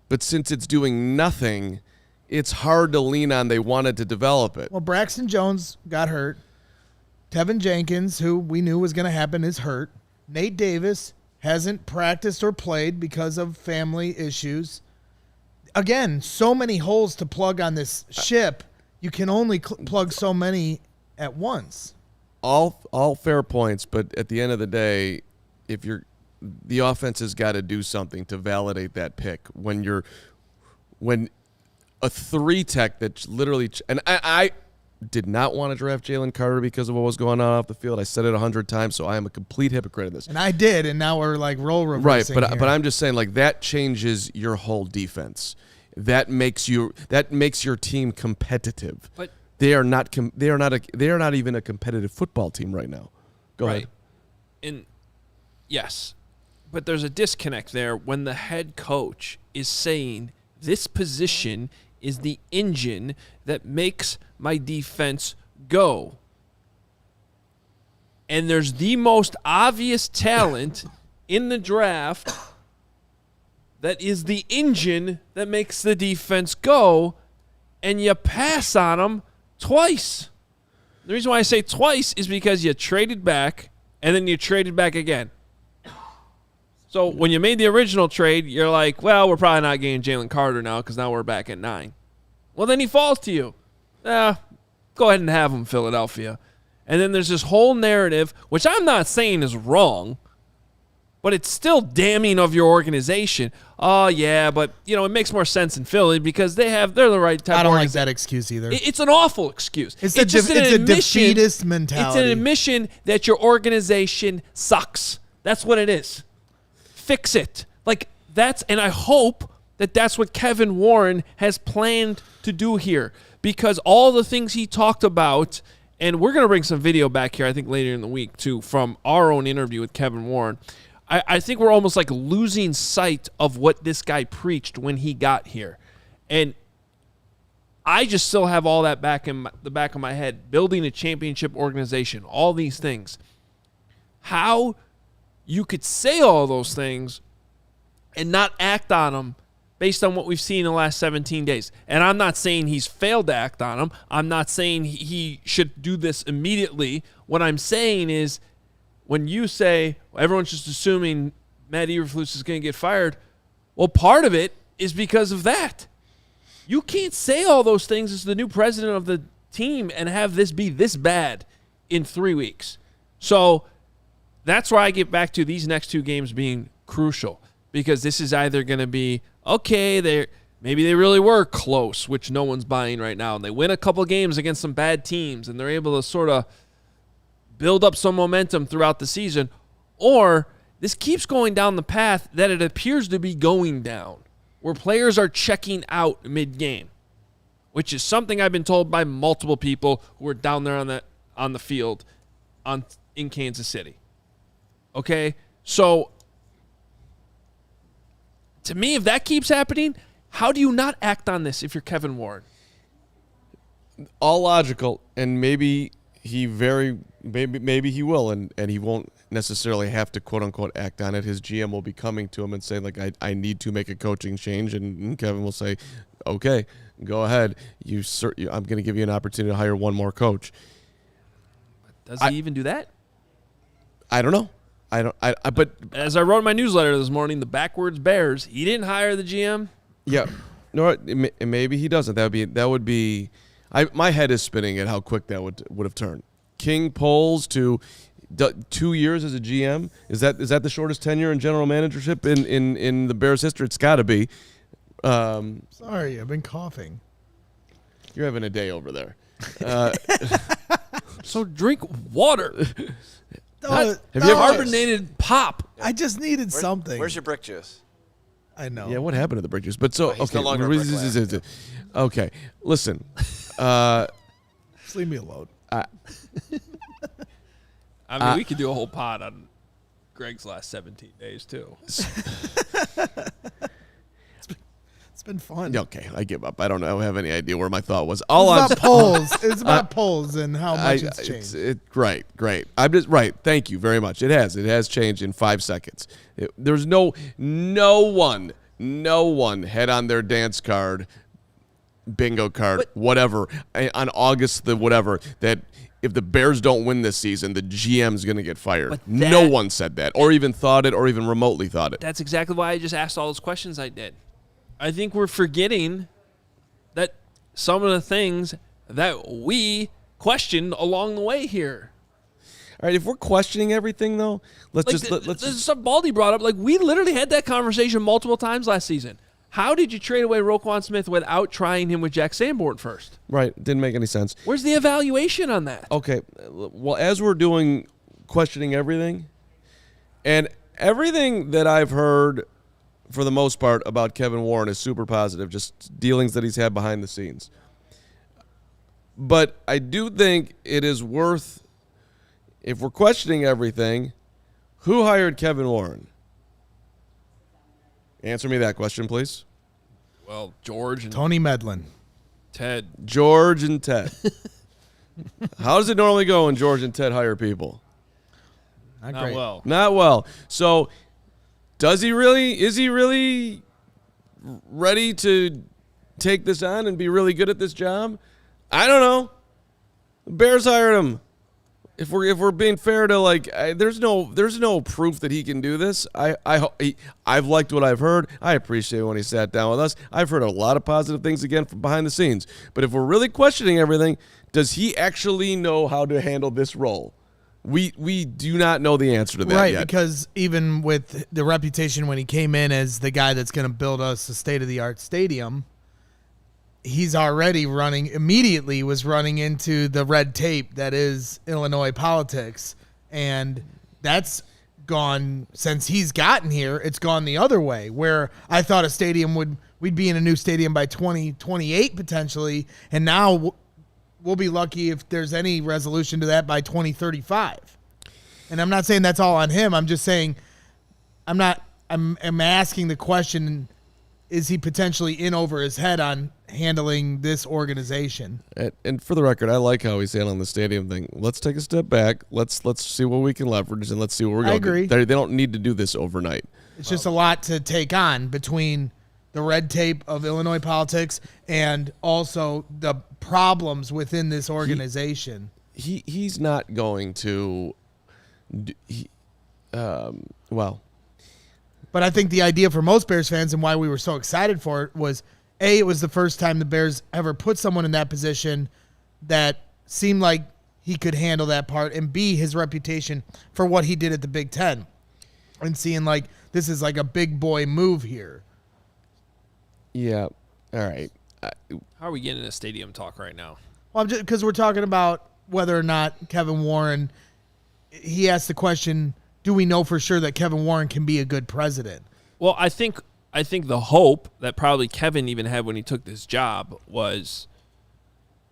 But since it's doing nothing, it's hard to lean on they wanted to develop it. Well, Braxton Jones got hurt. Tevin Jenkins, who we knew was going to happen, is hurt. Nate Davis hasn't practiced or played because of family issues. Again, so many holes to plug on this ship. You can only plug so many at once. All fair points, but at the end of the day, the offense has got to do something to validate that pick when a 3 tech that literally, and I did not want to draft Jalen Carter because of what was going on off the field. I said it 100 times, so I am a complete hypocrite in this. And I did, and now we're like role reversing. Right, but I'm just saying, like, that changes your whole defense. That makes your team competitive. But they are not even a competitive football team right now. Go ahead. And yes, but there's a disconnect there when the head coach is saying this position is the engine that makes my defense go. And there's the most obvious talent in the draft that is the engine that makes the defense go, and you pass on them twice. The reason why I say twice is because you traded back, and then you traded back again. So when you made the original trade, you're like, well, we're probably not getting Jalen Carter now because now we're back at 9. Well, then he falls to you. Go ahead and have him, Philadelphia. And then there's this whole narrative, which I'm not saying is wrong, but it's still damning of your organization. Oh, yeah, but it makes more sense in Philly because they're the right type of I don't like that excuse either. It's an awful excuse. It's a defeatist mentality. It's an admission that your organization sucks. That's what it is. Fix it. And I hope that that's what Kevin Warren has planned to do here, because all the things he talked about, and we're going to bring some video back here, I think later in the week too, from our own interview with Kevin Warren. I think we're almost like losing sight of what this guy preached when he got here. And I just still have all that back in the back of my head, building a championship organization, all these things. How you could say all those things and not act on them based on what we've seen in the last 17 days. And I'm not saying he's failed to act on them. I'm not saying he should do this immediately. What I'm saying is when you say everyone's just assuming Matt Eberflus is going to get fired, well, part of it is because of that. You can't say all those things as the new president of the team and have this be this bad in 3 weeks. So that's where I get back to these next 2 games being crucial, because this is either going to be, okay, maybe they really were close, which no one's buying right now, and they win a couple games against some bad teams, and they're able to sort of build up some momentum throughout the season, or this keeps going down the path that it appears to be going down, where players are checking out mid-game, which is something I've been told by multiple people who are down there on the field in Kansas City. Okay, so to me, if that keeps happening, how do you not act on this if you're Kevin Warren? All logical, and maybe he will, and he won't necessarily have to quote unquote act on it. His GM will be coming to him and say, like, I need to make a coaching change, and Kevin will say, okay, go ahead. I'm going to give you an opportunity to hire one more coach. Does he even do that? I don't know. But as I wrote in my newsletter this morning, the backwards Bears, he didn't hire the GM. Yeah, no, maybe he doesn't. That would be. My head is spinning at how quick that would have turned. King Poles to 2 years as a GM. Is that the shortest tenure in general managership in the Bears history? It's got to be. Sorry, I've been coughing. You're having a day over there. So drink water. Have you ever carbonated pop? I just needed something. Where's your brick juice? I know. Yeah, what happened to the brick juice? But so he's okay, no longer a bricklayer. Okay. Listen, Just leave me alone. I mean, we could do a whole pod on Greg's last 17 days too. It's been fun. Okay, I give up. I don't know. I have any idea where my thought was. It's about polls and how much it's changed. Great. I'm just right. Thank you very much. It has changed in 5 seconds. There's no one had on their dance card, bingo card, whatever, on August the whatever, that if the Bears don't win this season, the GM's going to get fired. No one said that, or even thought it, or even remotely thought it. That's exactly why I just asked all those questions I did. I think we're forgetting that some of the things that we questioned along the way here. All right, if we're questioning everything, though, let's This is something Baldy brought up. Like, we literally had that conversation multiple times last season. How did you trade away Roquan Smith without trying him with Jack Sanborn first? Right, didn't make any sense. Where's the evaluation on that? Okay, well, as we're doing questioning everything, and everything that I've heard for the most part about Kevin Warren is super positive, just dealings that he's had behind the scenes. But I do think it is worth, if we're questioning everything, who hired Kevin Warren? Answer me that question, please. Well, George and Tony Medlin. Ted. George and Ted. How does it normally go when George and Ted hire people? Not Not great. well. Not well. So is he really ready to take this on and be really good at this job? I don't know. The Bears hired him. If we're being fair to there's no proof that he can do this. I've liked what I've heard. I appreciate when he sat down with us. I've heard a lot of positive things again from behind the scenes. But if we're really questioning everything, does he actually know how to handle this role? We do not know the answer to that right, yet. because even with the reputation when he came in as the guy that's going to build us a state-of-the-art stadium, he's already was running into the red tape that is Illinois politics. And that's gone since he's gotten here. It's gone the other way, where I thought we'd be in a new stadium by 2028 potentially. And now we'll be lucky if there's any resolution to that by 2035. And I'm not saying that's all on him. I'm just saying I'm asking the question, is he potentially in over his head on handling this organization? And for the record, I like how he's handling the stadium thing. Let's take a step back. Let's see what we can leverage, and let's see where we're going. I agree. They don't need to do this overnight. It's just a lot to take on between the red tape of Illinois politics and also the problems within this organization. He's not going to. But I think the idea for most Bears fans and why we were so excited for it was, A, it was the first time the Bears ever put someone in that position that seemed like he could handle that part, and B, his reputation for what he did at the Big Ten, and seeing like this is like a big boy move here. Yeah. All right. How are we getting into stadium talk right now? Well, because we're talking about whether or not Kevin Warren, he asked the question, do we know for sure that Kevin Warren can be a good president? Well, I think the hope that probably Kevin even had when he took this job was,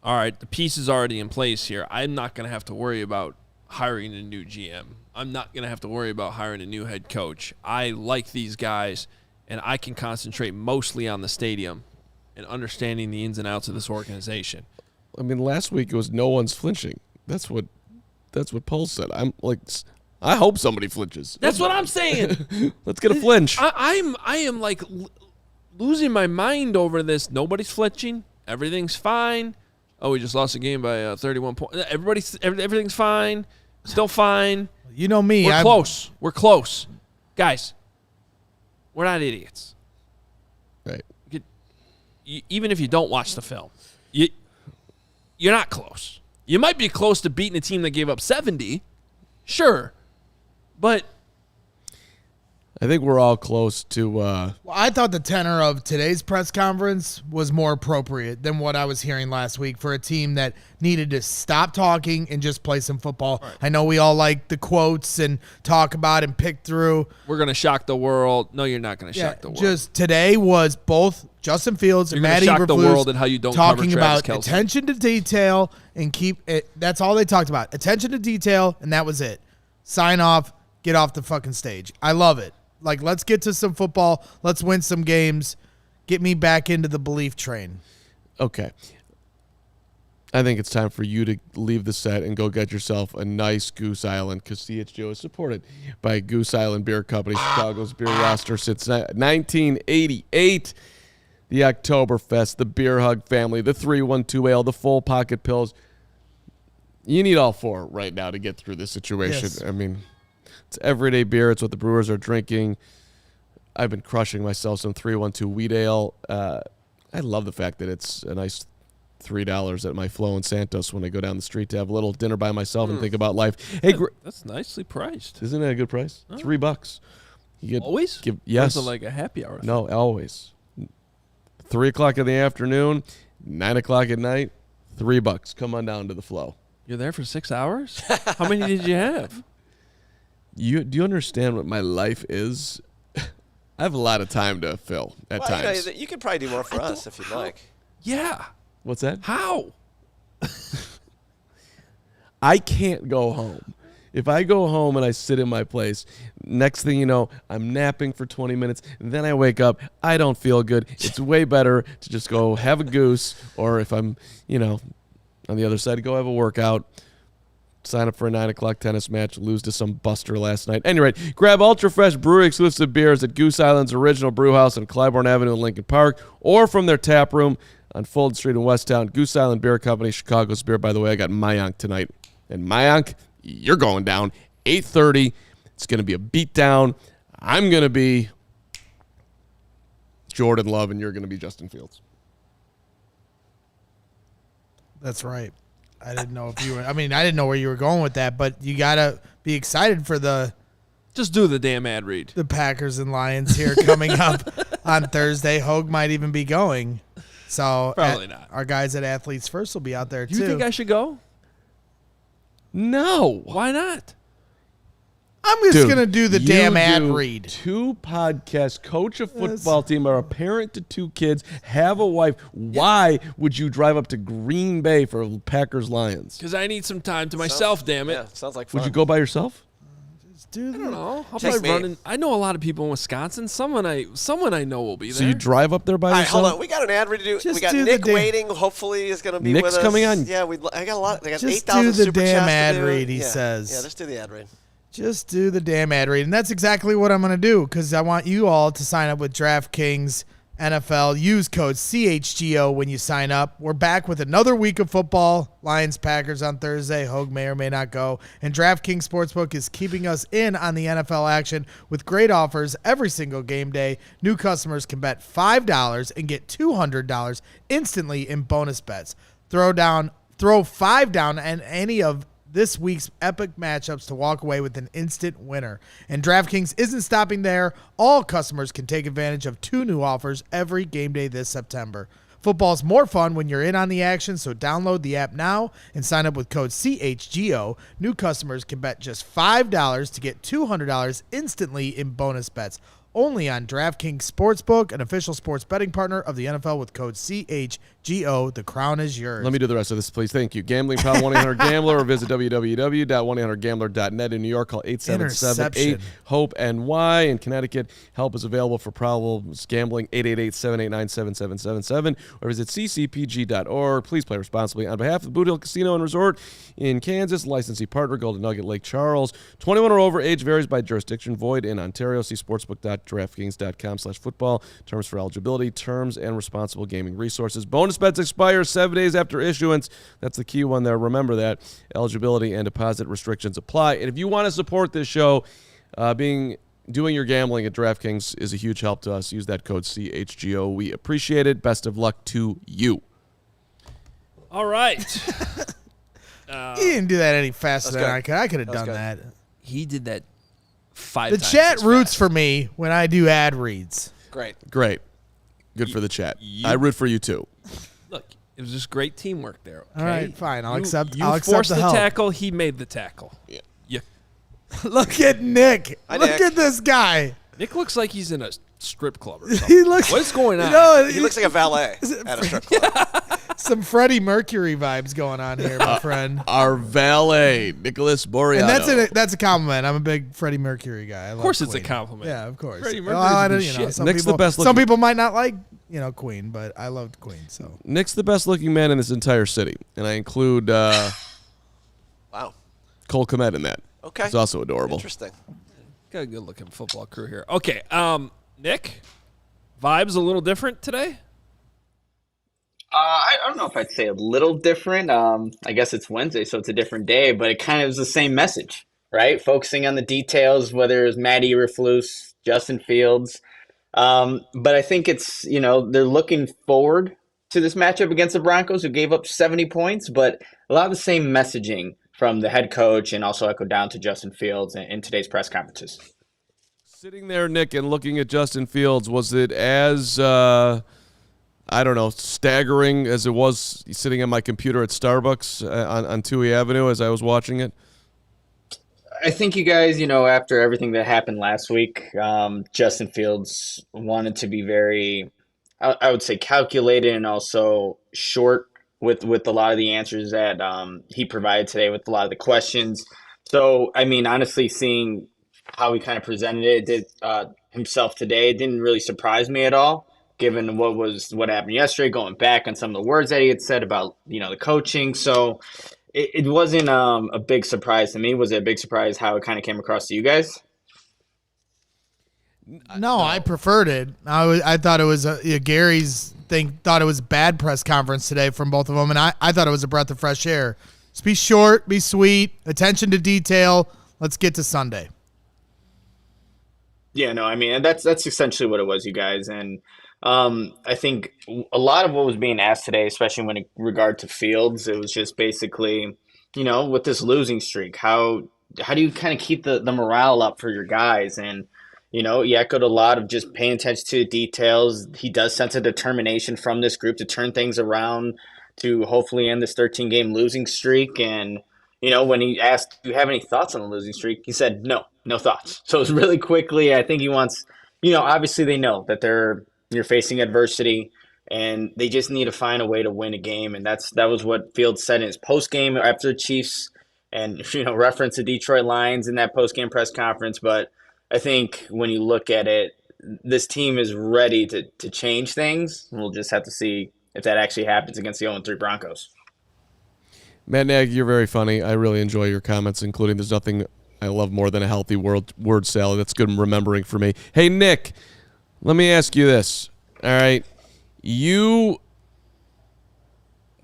all right, the piece is already in place here. I'm not going to have to worry about hiring a new GM. I'm not going to have to worry about hiring a new head coach. I like these guys, and I can concentrate mostly on the stadium and understanding the ins and outs of this organization. I mean, last week it was no one's flinching. That's what Paul said. I'm like, I hope somebody flinches. That's what I'm saying. Let's get a flinch. I am like losing my mind over this. Nobody's flinching. Everything's fine. Oh, we just lost the game by 31 points. Everything's fine. Still fine. You know me. We're close. We're close. Guys, we're not idiots. Right. Even if you don't watch the film, you're not close. You might be close to beating a team that gave up 70. Sure. But I think we're all close to. Well, I thought the tenor of today's press conference was more appropriate than what I was hearing last week for a team that needed to stop talking and just play some football. Right. I know we all like the quotes and talk about and pick through. We're going to shock the world. No, you're not going to shock the world. Just today was both Justin Fields and Matt Eberflus shock the world and how you don't talking cover Travis about Kelce. Attention to detail and keep it. That's all they talked about. Attention to detail, and that was it. Sign off, get off the fucking stage. I love it. Like, let's get to some football. Let's win some games. Get me back into the belief train. Okay. I think it's time for you to leave the set and go get yourself a nice Goose Island, because CHGO is supported by Goose Island Beer Company, Chicago's beer roster since 1988. The Oktoberfest, the Beer Hug family, the 312 Ale, the Full Pocket Pills. You need all four right now to get through this situation. Yes. I mean, it's everyday beer. It's what the brewers are drinking. I've been crushing myself some 312 Wheat Ale. I love the fact that it's a nice $3 at my Flo and Santos when I go down the street to have a little dinner by myself and think about life. Hey, that's nicely priced. Isn't that a good price? Oh. $3. You get, Always? Yes. Or is it like a happy hour? No, always. 3 o'clock in the afternoon, 9 o'clock at night, $3. Come on down to the Flo. You're there for 6 hours? How many did you have? Do you understand what my life is? I have a lot of time to fill at times. You could probably do more for us if you'd like. Yeah. What's that? How? I can't go home. If I go home and I sit in my place, next thing you know, I'm napping for 20 minutes, and then I wake up, I don't feel good. It's way better to just go have a goose, or if I'm, on the other side, go have a workout, sign up for a 9 o'clock tennis match, lose to some buster last night. Anyway, grab ultra fresh brewery exclusive beers at Goose Island's original brew house on Clybourne Avenue in Lincoln Park, or from their tap room on Fulton Street in Westtown. Goose Island Beer Company, Chicago's beer. By the way, I got Mayank tonight. And Mayank, you're going down 8:30. It's going to be a beatdown. I'm going to be Jordan Love, and you're going to be Justin Fields. That's right. I didn't know if you were. I didn't know where you were going with that, but you gotta be excited for Just do the damn ad read. the Packers and Lions here coming up on Thursday. Hoge might even be going. So Probably not. Our guys at Athletes First will be out there Do too. you think I should go? No. Why not? I'm just Dude, gonna do the you damn ad do read. 2 podcasts, coach a football team, are a parent to 2 kids, have a wife. Why would you drive up to Green Bay for Packers Lions? Because I need some time to myself, damn it. Yeah, sounds like fun. Would you go by yourself? Just do I don't know. I'll Just probably me. run in. I know a lot of people in Wisconsin. Someone I know will be there. So you drive up there by All right, yourself? hold on. We got an ad ready to do. Just We got do the Nick damn- waiting. Hopefully, is going to be Nick's with us. coming on. Yeah, I got a lot. I got Just 8,000 do the super damn chats ad to do. read, he Yeah. says. Yeah, just do the ad read. Just do the damn ad read. And that's exactly what I'm going to do, because I want you all to sign up with DraftKings NFL. Use code CHGO when you sign up. We're back with another week of football. Lions, Packers on Thursday. Hoge may or may not go. And DraftKings Sportsbook is keeping us in on the NFL action with great offers every single game day. New customers can bet $5 and get $200 instantly in bonus bets. Throw $5 down on any of this week's epic matchups to walk away with an instant winner. And DraftKings isn't stopping there. All customers can take advantage of 2 new offers every game day this September. Football's more fun when you're in on the action, so download the app now and sign up with code CHGO. New customers can bet just $5 to get $200 instantly in bonus bets. Only on DraftKings Sportsbook, an official sports betting partner of the NFL, with code CHGO. The crown is yours. Let me do the rest of this, please. Thank you. Gambling problem, 1-800-GAMBLER, or visit www.1800gambler.net. In New York, call 877-8-HOPE-NY. In Connecticut, help is available for problems gambling, 888-789-7777, or visit ccpg.org. Please play responsibly. On behalf of the Boot Hill Casino and Resort in Kansas, licensee partner, Golden Nugget Lake Charles. 21 or over, age varies by jurisdiction, void in Ontario. See sportsbook.com www.draftkings.com/football. Terms for eligibility, terms, and responsible gaming resources. Bonus bets expire 7 days after issuance. That's the key one there. Remember that. Eligibility and deposit restrictions apply. And if you want to support this show, doing your gambling at DraftKings is a huge help to us. Use that code CHGO. We appreciate it. Best of luck to you. All right. He didn't do that any faster than good. I could. I could have done good. that. He did that 5 The times. chat as roots fast. for me when I do ad reads. Great. Great. Good for the chat. I root for you too. Look, it was just great teamwork there. Okay? All right, fine. I'll accept. You I'll accept forced the the help. tackle. He made the tackle. Yeah. Look at Nick. Hi, Look Nick. at this guy. Nick looks like he's in a strip club or something. He looks. What's going on? You know, He looks like a valet at a strip club. some Freddie Mercury vibes going on here, my friend. Our valet, Nicholas Boreano. And that's a compliment. I'm a big Freddie Mercury guy. Of course, it's a compliment. Yeah, of course. Freddie Well, Mercury's I the don't- shit. some Nick's the people, best some looking- people might not like Queen, but I loved Queen. So Nick's the best looking man in this entire city. And I include Wow. Cole Kmet in that. Okay. He's also adorable. Interesting. Got a good looking football crew here. Okay, Nick, vibes a little different today? I don't know if I'd say a little different. I guess it's Wednesday, so it's a different day, but it kind of is the same message, right? Focusing on the details, whether it's Matt Eberflus, Justin Fields. But I think it's, they're looking forward to this matchup against the Broncos, who gave up 70 points, but a lot of the same messaging from the head coach and also echoed down to Justin Fields in today's press conferences. Sitting there, Nick, and looking at Justin Fields, was it as, staggering as it was sitting on my computer at Starbucks on Toohey Avenue as I was watching it? I think you guys, after everything that happened last week, Justin Fields wanted to be very, I would say, calculated and also short with a lot of the answers that he provided today with a lot of the questions. So, I mean, honestly, seeing how he kind of presented it himself today, it didn't really surprise me at all, given what happened yesterday, going back on some of the words that he had said about, the coaching. So it wasn't a big surprise to me. Was it a big surprise how it kind of came across to you guys? no, I preferred it. I thought it was Gary's thing. Thought it was a bad press conference today from both of them, and I thought it was a breath of fresh air. Just be short, be sweet, attention to detail. Let's get to Sunday. Yeah, no, I mean, that's essentially what it was, you guys. And I think a lot of what was being asked today, especially when in regard to Fields, it was just basically, with this losing streak, how do you kind of keep the morale up for your guys? And, he echoed a lot of just paying attention to the details. He does sense a determination from this group to turn things around to hopefully end this 13-game losing streak. And, when he asked, do you have any thoughts on the losing streak? He said, no thoughts. So it was really quickly. I think he wants, obviously they know that you're facing adversity and they just need to find a way to win a game. And that was what Fields said in his post-game after the Chiefs and, reference the Detroit Lions in that post-game press conference. But I think when you look at it, this team is ready to change things. We'll just have to see if that actually happens against the 0-3 Broncos. Matt Nagy, you're very funny. I really enjoy your comments, including there's nothing I love more than a healthy word salad. That's good remembering for me. Hey, Nick, let me ask you this. All right. You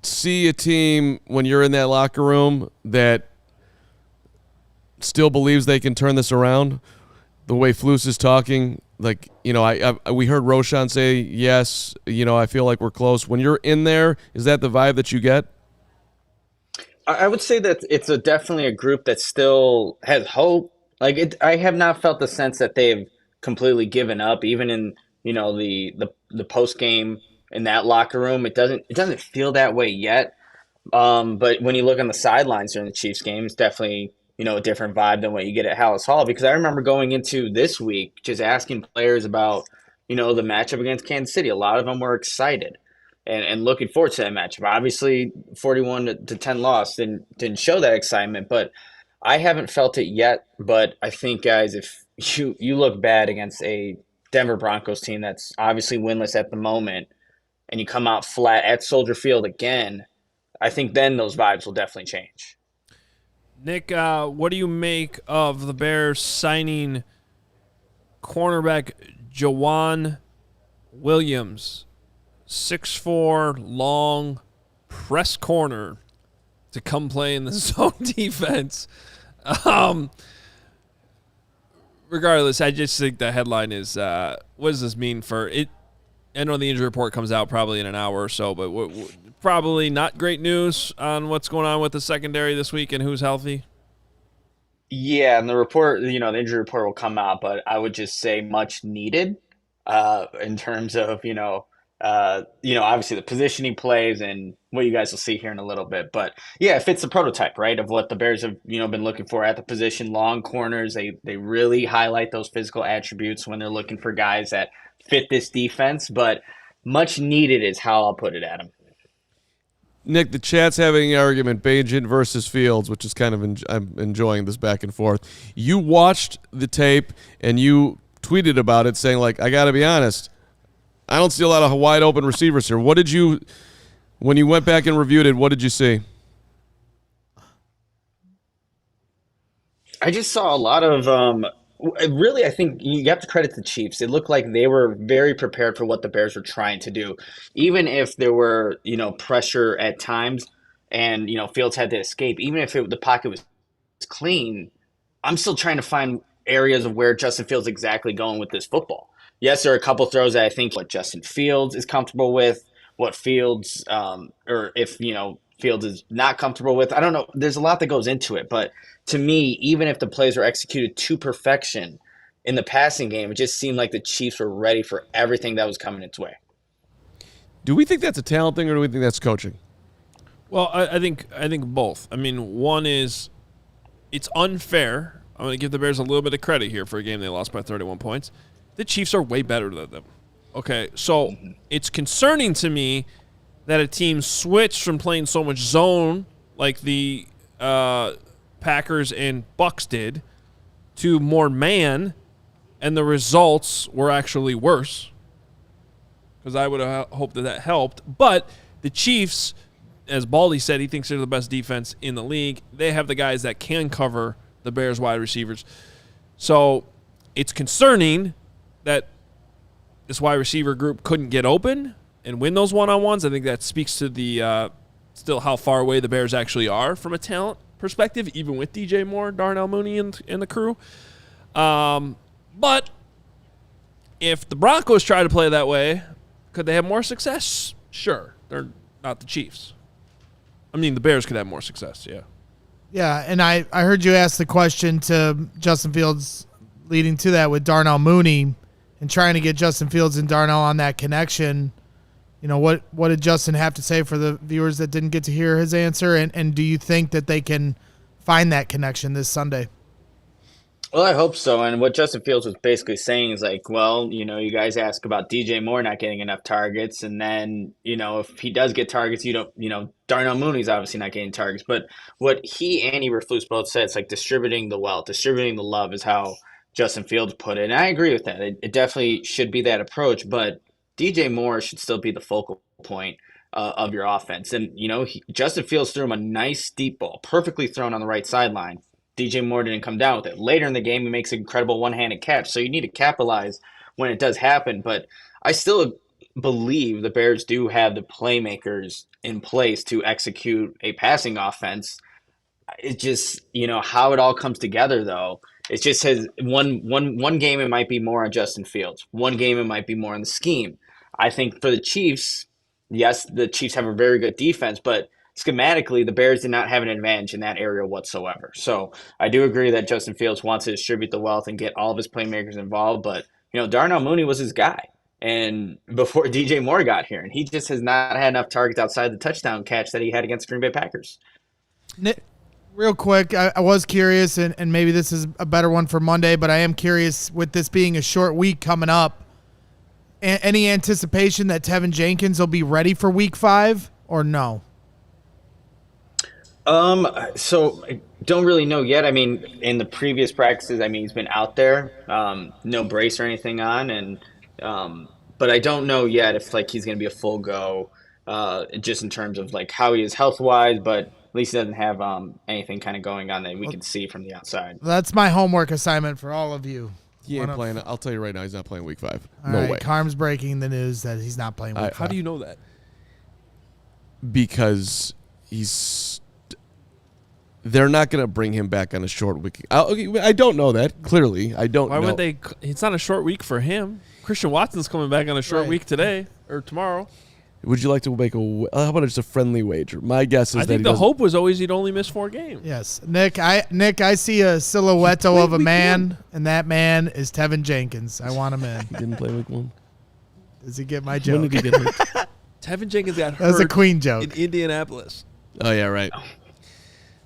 see a team when you're in that locker room that still believes they can turn this around? The way Flus is talking, like, we heard Roquan say, yes, I feel like we're close. When you're in there, is that the vibe that you get? I would say that it's definitely a group that still has hope. I have not felt the sense that they've completely given up, even in the post game in that locker room. It doesn't feel that way yet. But when you look on the sidelines during the Chiefs game, it's definitely a different vibe than what you get at Hallis Hall. Because I remember going into this week just asking players about the matchup against Kansas City. A lot of them were excited and looking forward to that matchup. Obviously, 41-10 loss didn't show that excitement, but I haven't felt it yet. But I think, guys, if you look bad against a Denver Broncos team that's obviously winless at the moment, and you come out flat at Soldier Field again, I think then those vibes will definitely change. Nick, what do you make of the Bears signing cornerback Jawan Williams, 6'4", long, press corner to come play in the zone defense. Regardless, I just think the headline is, what does this mean for it? I know the injury report comes out probably in an hour or so, but probably not great news on what's going on with the secondary this week and who's healthy. Yeah, and the report, the injury report will come out, but I would just say much needed in terms of, obviously the position he plays and what you guys will see here in a little bit. But yeah, it fits the prototype, right, of what the Bears have, been looking for at the position. Long corners, they really highlight those physical attributes when they're looking for guys that fit this defense. But much needed is how I'll put it, Adam. Nick, the chat's having an argument, Bagent versus Fields, which is kind of I'm enjoying this back and forth. You watched the tape and you tweeted about it saying, like, I got to be honest, I don't see a lot of wide open receivers here. What did you, when you went back and reviewed it, what did you see? I just saw a lot of really, I think you have to credit the Chiefs. It looked like they were very prepared for what the Bears were trying to do. Even if there were, pressure at times and, Fields had to escape, even if the pocket was clean, I'm still trying to find areas of where Justin Fields is exactly going with this football. Yes, there are a couple throws that I think what Justin Fields is comfortable with, what Fields, or if, Fields is not comfortable with. I don't know. There's a lot that goes into it. But to me, even if the plays were executed to perfection in the passing game, it just seemed like the Chiefs were ready for everything that was coming its way. Do we think that's a talent thing or do we think that's coaching? Well, I think both. I mean, one is it's unfair. I'm going to give the Bears a little bit of credit here for a game they lost by 31 points. The Chiefs are way better than them. Okay, so it's concerning to me that a team switched from playing so much zone like the Packers and Bucks did to more man, and the results were actually worse. Because I would have hoped that helped. But the Chiefs, as Baldy said, he thinks they're the best defense in the league. They have the guys that can cover the Bears wide receivers. So it's concerning that this wide receiver group couldn't get open and win those one-on-ones. I think that speaks to the still how far away the Bears actually are from a talent perspective, even with DJ Moore, Darnell Mooney, and the crew. But if the Broncos try to play that way, could they have more success? Sure. They're not the Chiefs. I mean, the Bears could have more success, yeah. Yeah, and I heard you ask the question to Justin Fields leading to that with Darnell Mooney and trying to get Justin Fields and Darnell on that connection. What did Justin have to say for the viewers that didn't get to hear his answer? And do you think that they can find that connection this Sunday? Well, I hope so. And what Justin Fields was basically saying is like, well, you guys ask about DJ Moore not getting enough targets. And then, if he does get targets, Darnell Mooney's obviously not getting targets. But what he and Eberflus both said, it's like distributing the wealth, distributing the love is how Justin Fields put it. And I agree with that. It definitely should be that approach. But DJ Moore should still be the focal point of your offense. And, Justin Fields threw him a nice deep ball, perfectly thrown on the right sideline. DJ Moore didn't come down with it. Later in the game, he makes an incredible one-handed catch. So you need to capitalize when it does happen. But I still believe the Bears do have the playmakers in place to execute a passing offense. It just, how it all comes together, though, it just says one game it might be more on Justin Fields. One game it might be more on the scheme. I think for the Chiefs, yes, the Chiefs have a very good defense, but schematically, the Bears did not have an advantage in that area whatsoever. So I do agree that Justin Fields wants to distribute the wealth and get all of his playmakers involved. But, Darnell Mooney was his guy. And before DJ Moore got here, and he just has not had enough targets outside the touchdown catch that he had against Green Bay Packers. Nick, real quick, I was curious, and maybe this is a better one for Monday, but I am curious with this being a short week coming up, any anticipation that Tevin Jenkins will be ready for week 5 or no? So I don't really know yet. I mean, in the previous practices, he's been out there, no brace or anything on, and but I don't know yet if he's going to be a full go, just in terms of how he is health wise, but at least he doesn't have anything kind of going on that we can see from the outside. That's my homework assignment for all of you. He ain't playing. I'll tell you right now, he's not playing week 5. All No right, way. Carm's breaking the news that he's not playing week 5. How do you know that? Because they're not going to bring him back on a short week. I don't know that. Clearly, I don't know. Why would they? It's not a short week for him. Christian Watson's coming back on a short week today or tomorrow. Would you like to make how about just a friendly wager? My guess is I think the hope was always he'd only miss 4 games. Yes, Nick. I see a silhouette of a man, and that man is Tevin Jenkins. I want him in. He didn't play week 1. Does he get my When joke? did he get hurt? Tevin Jenkins got hurt. That's a Queen joke. In Indianapolis. Oh, yeah, right. All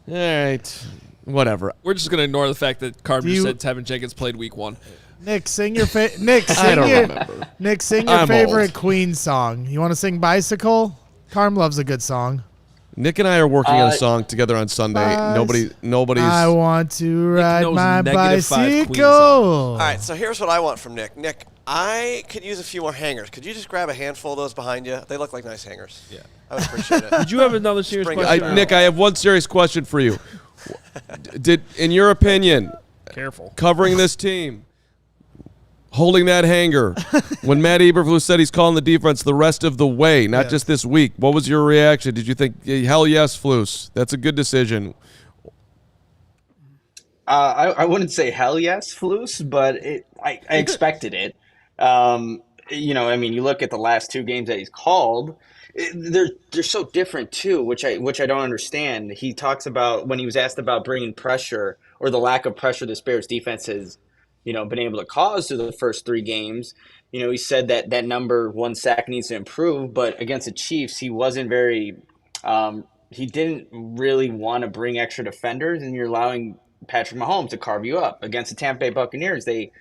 right. Whatever. We're just gonna ignore the fact that Carmen you- said Tevin Jenkins played week 1. Nick, sing your I don't remember. Nick, sing your I'm favorite old. Queen song. You want to sing Bicycle? Carm loves a good song. Nick and I are working on a song together on Sunday. Nobody's. I want to ride knows my -5 Queen bicycle. songs. All right, so here's what I want from Nick. Nick, I could use a few more hangers. Could you just grab a handful of those behind you? They look like nice hangers. Yeah. I would appreciate it. Did you have another serious Bring it question? Nick, I have one serious question for you. In your opinion, Careful. covering this team, holding that hanger, when Matt Eberflus said he's calling the defense the rest of the way, not just this week, what was your reaction? Did you think, hell yes, Flus, that's a good decision? I wouldn't say hell yes, Flus, but I expected it. You look at the last 2 games that he's called. They're so different too, which I don't understand. He talks about when he was asked about bringing pressure or the lack of pressure this Bears defense has, been able to cause through the first 3 games. He said that number 1 sack needs to improve, but against the Chiefs, he wasn't very. He didn't really want to bring extra defenders, and you're allowing Patrick Mahomes to carve you up. Against the Tampa Bay Buccaneers, they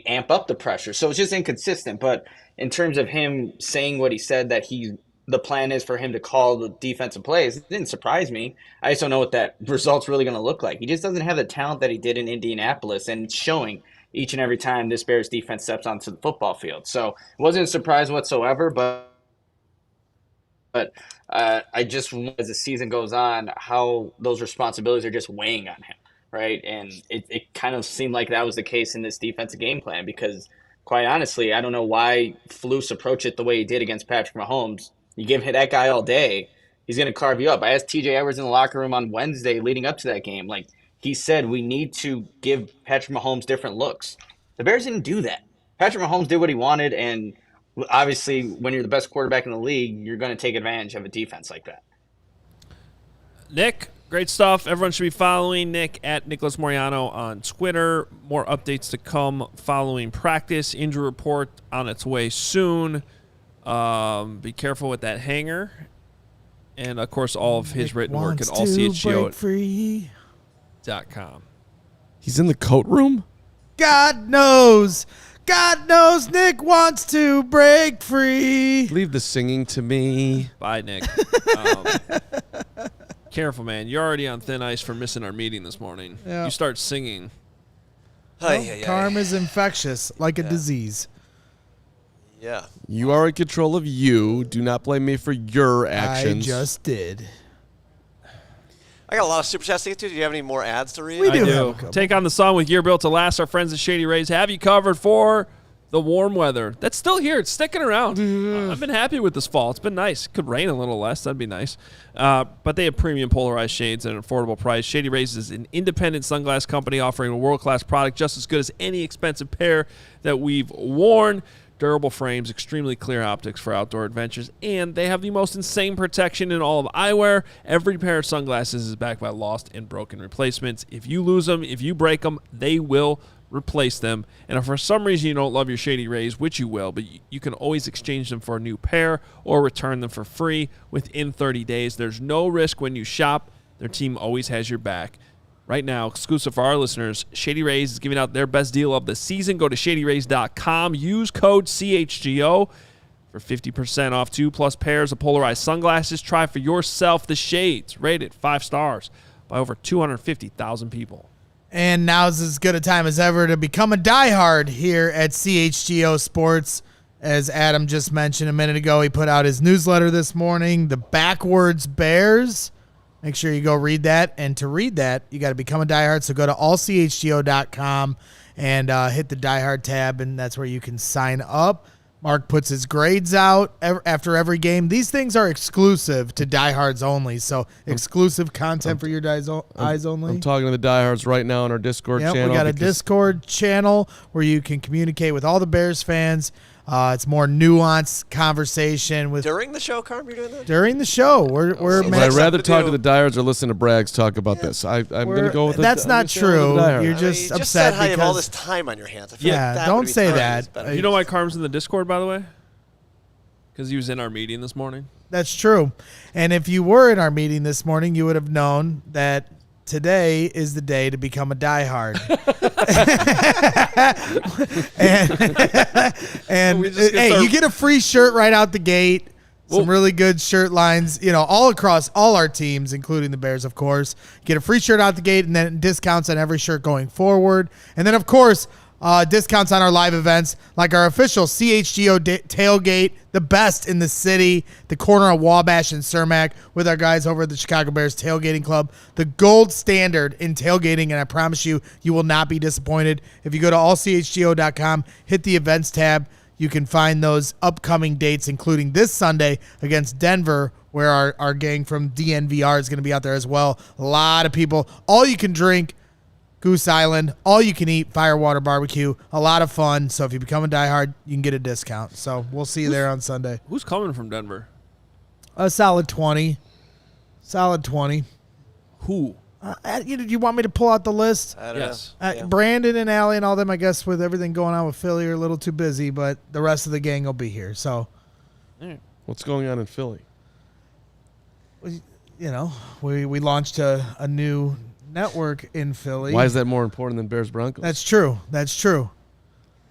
amp up the pressure, so it's just inconsistent. But in terms of him saying what he said, that the plan is for him to call the defensive plays, it didn't surprise me. I just don't know what that result's really going to look like. He just doesn't have the talent that he did in Indianapolis, and it's showing each and every time this Bears defense steps onto the football field. So it wasn't a surprise whatsoever, but I just, as the season goes on, how those responsibilities are just weighing on him, right? And it kind of seemed like that was the case in this defensive game plan because, quite honestly, I don't know why Flus approached it the way he did against Patrick Mahomes. You give that guy all day, he's going to carve you up. I asked TJ Edwards in the locker room on Wednesday leading up to that game. He said, we need to give Patrick Mahomes different looks. The Bears didn't do that. Patrick Mahomes did what he wanted, and obviously when you're the best quarterback in the league, you're going to take advantage of a defense like that. Nick, great stuff. Everyone should be following Nick at Nicholas Moriano on Twitter. More updates to come following practice. Injury report on its way soon. Be careful with that hanger. And, of course, all of his written work at ALLCITY.com. He's in the coat room? God knows Nick wants to break free. Leave the singing to me. Bye, Nick. Careful, man. You're already on thin ice for missing our meeting this morning. Yeah. You start singing. Karma is infectious, like a disease. Yeah. You are in control of you. Do not blame me for your actions. I just did. I got a lot of super chats to get to. Do you have any more ads to read? We I do. do. have a couple. Take on the sun with gear built to last. Our friends at Shady Rays have you covered for the warm weather. That's still here. It's sticking around. I've been happy with this fall. It's been nice. Could rain a little less. That'd be nice. But they have premium polarized shades at an affordable price. Shady Rays is an independent sunglass company offering a world-class product just as good as any expensive pair that we've worn. Durable frames, extremely clear optics for outdoor adventures, and they have the most insane protection in all of eyewear. Every pair of sunglasses is backed by lost and broken replacements. If you lose them, if you break them, they will replace them. And if for some reason you don't love your Shady Rays, which you will, but you can always exchange them for a new pair or return them for free within 30 days. There's no risk when you shop. Their team always has your back. Right now, exclusive for our listeners, Shady Rays is giving out their best deal of the season. Go to shadyrays.com. Use code CHGO for 50% off 2+ pairs of polarized sunglasses. Try for yourself the shades, rated 5 stars by over 250,000 people. And now's as good a time as ever to become a diehard here at CHGO Sports. As Adam just mentioned a minute ago, he put out his newsletter this morning, The Backwards Bears. Make sure you go read that. And to read that, you got to become a diehard. So go to allchgo.com and hit the Die Hard tab, and that's where you can sign up. Mark puts his grades out after every game. These things are exclusive to diehards only, so exclusive content for your eyes only. I'm talking to the diehards right now on our Discord channel. We got a Discord channel where you can communicate with all the Bears fans. It's more nuanced conversation with During the show, Carm, you're doing that? during the show. We're Would I rather talk to the diehards or listen to Braggs talk about this? I'm going to go with that's not true. You're just you upset just said how you have all because this time on your hands. I feel Yeah, like that don't would be say 10 that. times better. You know why Carm's in the Discord, by the way? Because he was in our meeting this morning. that's true. And if you were in our meeting this morning, you would have known that today is the day to become a diehard. and hey, you get a free shirt right out the gate. Some really good shirt lines, all across all our teams, including the Bears, of course. Get a free shirt out the gate and then discounts on every shirt going forward. And then, of course, discounts on our live events, like our official CHGO tailgate, the best in the city, the corner of Wabash and Cermak with our guys over at the Chicago Bears Tailgating Club, the gold standard in tailgating, and I promise you, you will not be disappointed. If you go to allchgo.com, hit the events tab, you can find those upcoming dates, including this Sunday against Denver, where our gang from DNVR is going to be out there as well. A lot of people. All you can drink, Goose Island. All you can eat, Firewater Barbecue. A lot of fun. So if you become a diehard, you can get a discount. So we'll see you there on Sunday. Who's coming from Denver? A solid 20. Solid 20. Who? You want me to pull out the list? I don't Yes. know. Yeah. Brandon and Allie and all them, I guess, with everything going on with Philly, are a little too busy, but the rest of the gang will be here. So, What's going on in Philly? we launched a new network in Philly. Why is that more important than Bears Broncos? That's true. That's true.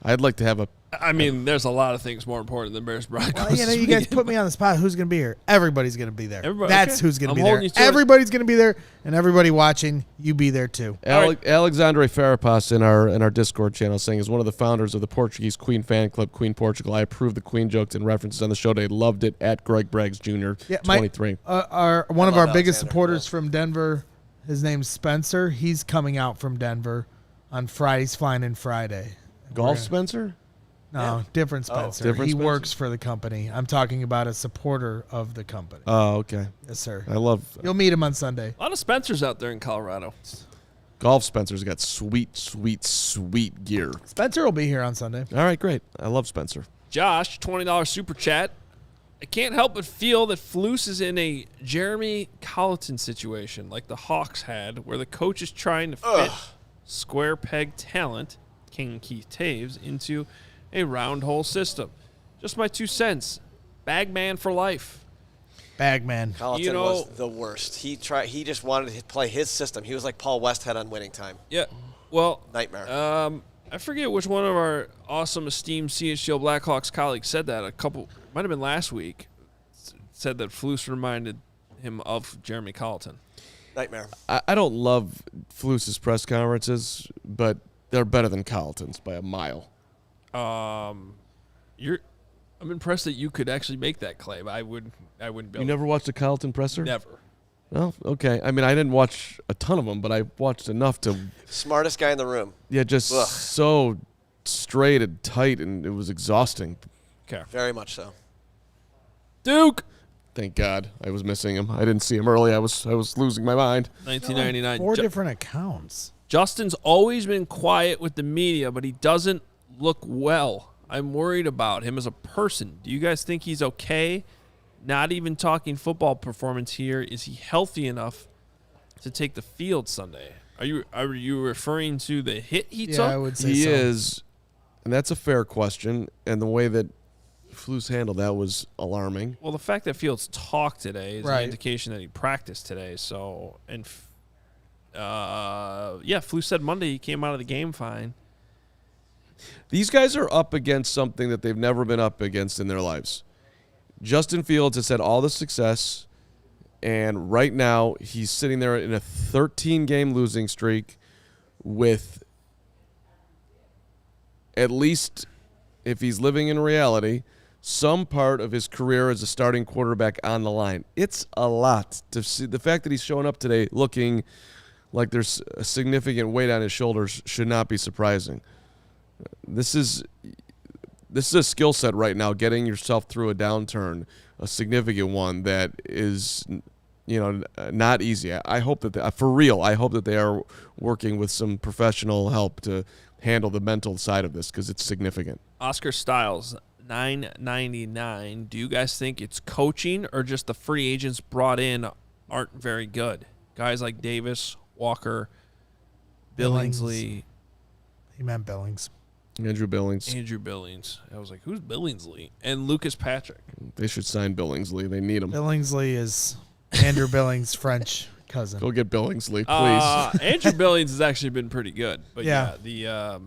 I'd like to have a. I mean, there's a lot of things more important than Bears Broncos. Well, you guys put me on the spot. Who's going to be here? Everybody's going to be there. That's okay. who's going to I'm be there. holding you to it. Everybody's going to be there, and everybody watching, you be there too. Alexandre Farapas in our Discord channel saying is one of the founders of the Portuguese Queen fan club, Queen Portugal. I approve the Queen jokes and references on the show today. Loved it at Greg Braggs Jr. 23. One of our love biggest Alexander, supporters yeah. from Denver, his name's Spencer. He's coming out from Denver on Friday. He's flying in Friday. Golf Spencer? No, different Spencer. different He Spencer? works for the company. I'm talking about a supporter of the company. Oh, okay. Yes, sir. I love You'll meet him on Sunday. A lot of Spencers out there in Colorado. Golf Spencer's got sweet, sweet, sweet gear. Spencer will be here on Sunday. All right, great. I love Spencer. Josh, $20 super chat. I can't help but feel that Flus is in a Jeremy Colleton situation like the Hawks had, where the coach is trying to fit square peg talent, King Keith Taves, into a round hole system. Just my 2 cents. Bagman for life. Bagman. Colleton was the worst. He just wanted to play his system. He was like Paul Westhead on Winning Time. Yeah. Well, Nightmare. I forget which one of our awesome, esteemed CHGO Blackhawks colleagues said that. Might have been last week. Said that Flus reminded him of Jeremy Colleton. Nightmare. I don't love Flus's press conferences, but they're better than Colleton's by a mile. I'm impressed that you could actually make that claim. I wouldn't be able You never watched a Colleton presser? Never. Well, okay. I mean, I didn't watch a ton of them, but I watched enough to. Smartest guy in the room. Yeah, just so straight and tight, and it was exhausting. Okay. Very much so. Duke. Thank God I was missing him. I didn't see him early. I was losing my mind. 1999. 4 different accounts. Justin's always been quiet with the media, but he doesn't look well. I'm worried about him as a person. Do you guys think he's okay? Not even talking football performance here. Is he healthy enough to take the field Sunday? Are you referring to the hit he took? Yeah, I would say He so. is, and that's a fair question. And the way that Flus handled that was alarming. Well, the fact that Fields talked today is Right. an indication that he practiced today. So, Flus said Monday he came out of the game fine. These guys are up against something that they've never been up against in their lives. Justin Fields has had all the success, and right now he's sitting there in a 13-game losing streak with, at least if he's living in reality, some part of his career as a starting quarterback on the line. It's a lot to see. The fact that he's showing up today looking like there's a significant weight on his shoulders should not be surprising. This is a skill set right now, getting yourself through a downturn, a significant one that is, not easy. I hope that for real, I hope that they are working with some professional help to handle the mental side of this because it's significant. Oscar Styles, $9.99. Do you guys think it's coaching or just the free agents brought in aren't very good? Guys like Davis, Walker, Billingsley. He meant Billings. Andrew Billings. I was like, who's Billingsley? And Lucas Patrick. They should sign Billingsley. They need him. Billingsley is Andrew Billings' French cousin. Go get Billingsley, please. Andrew Billings has actually been pretty good. But Yeah.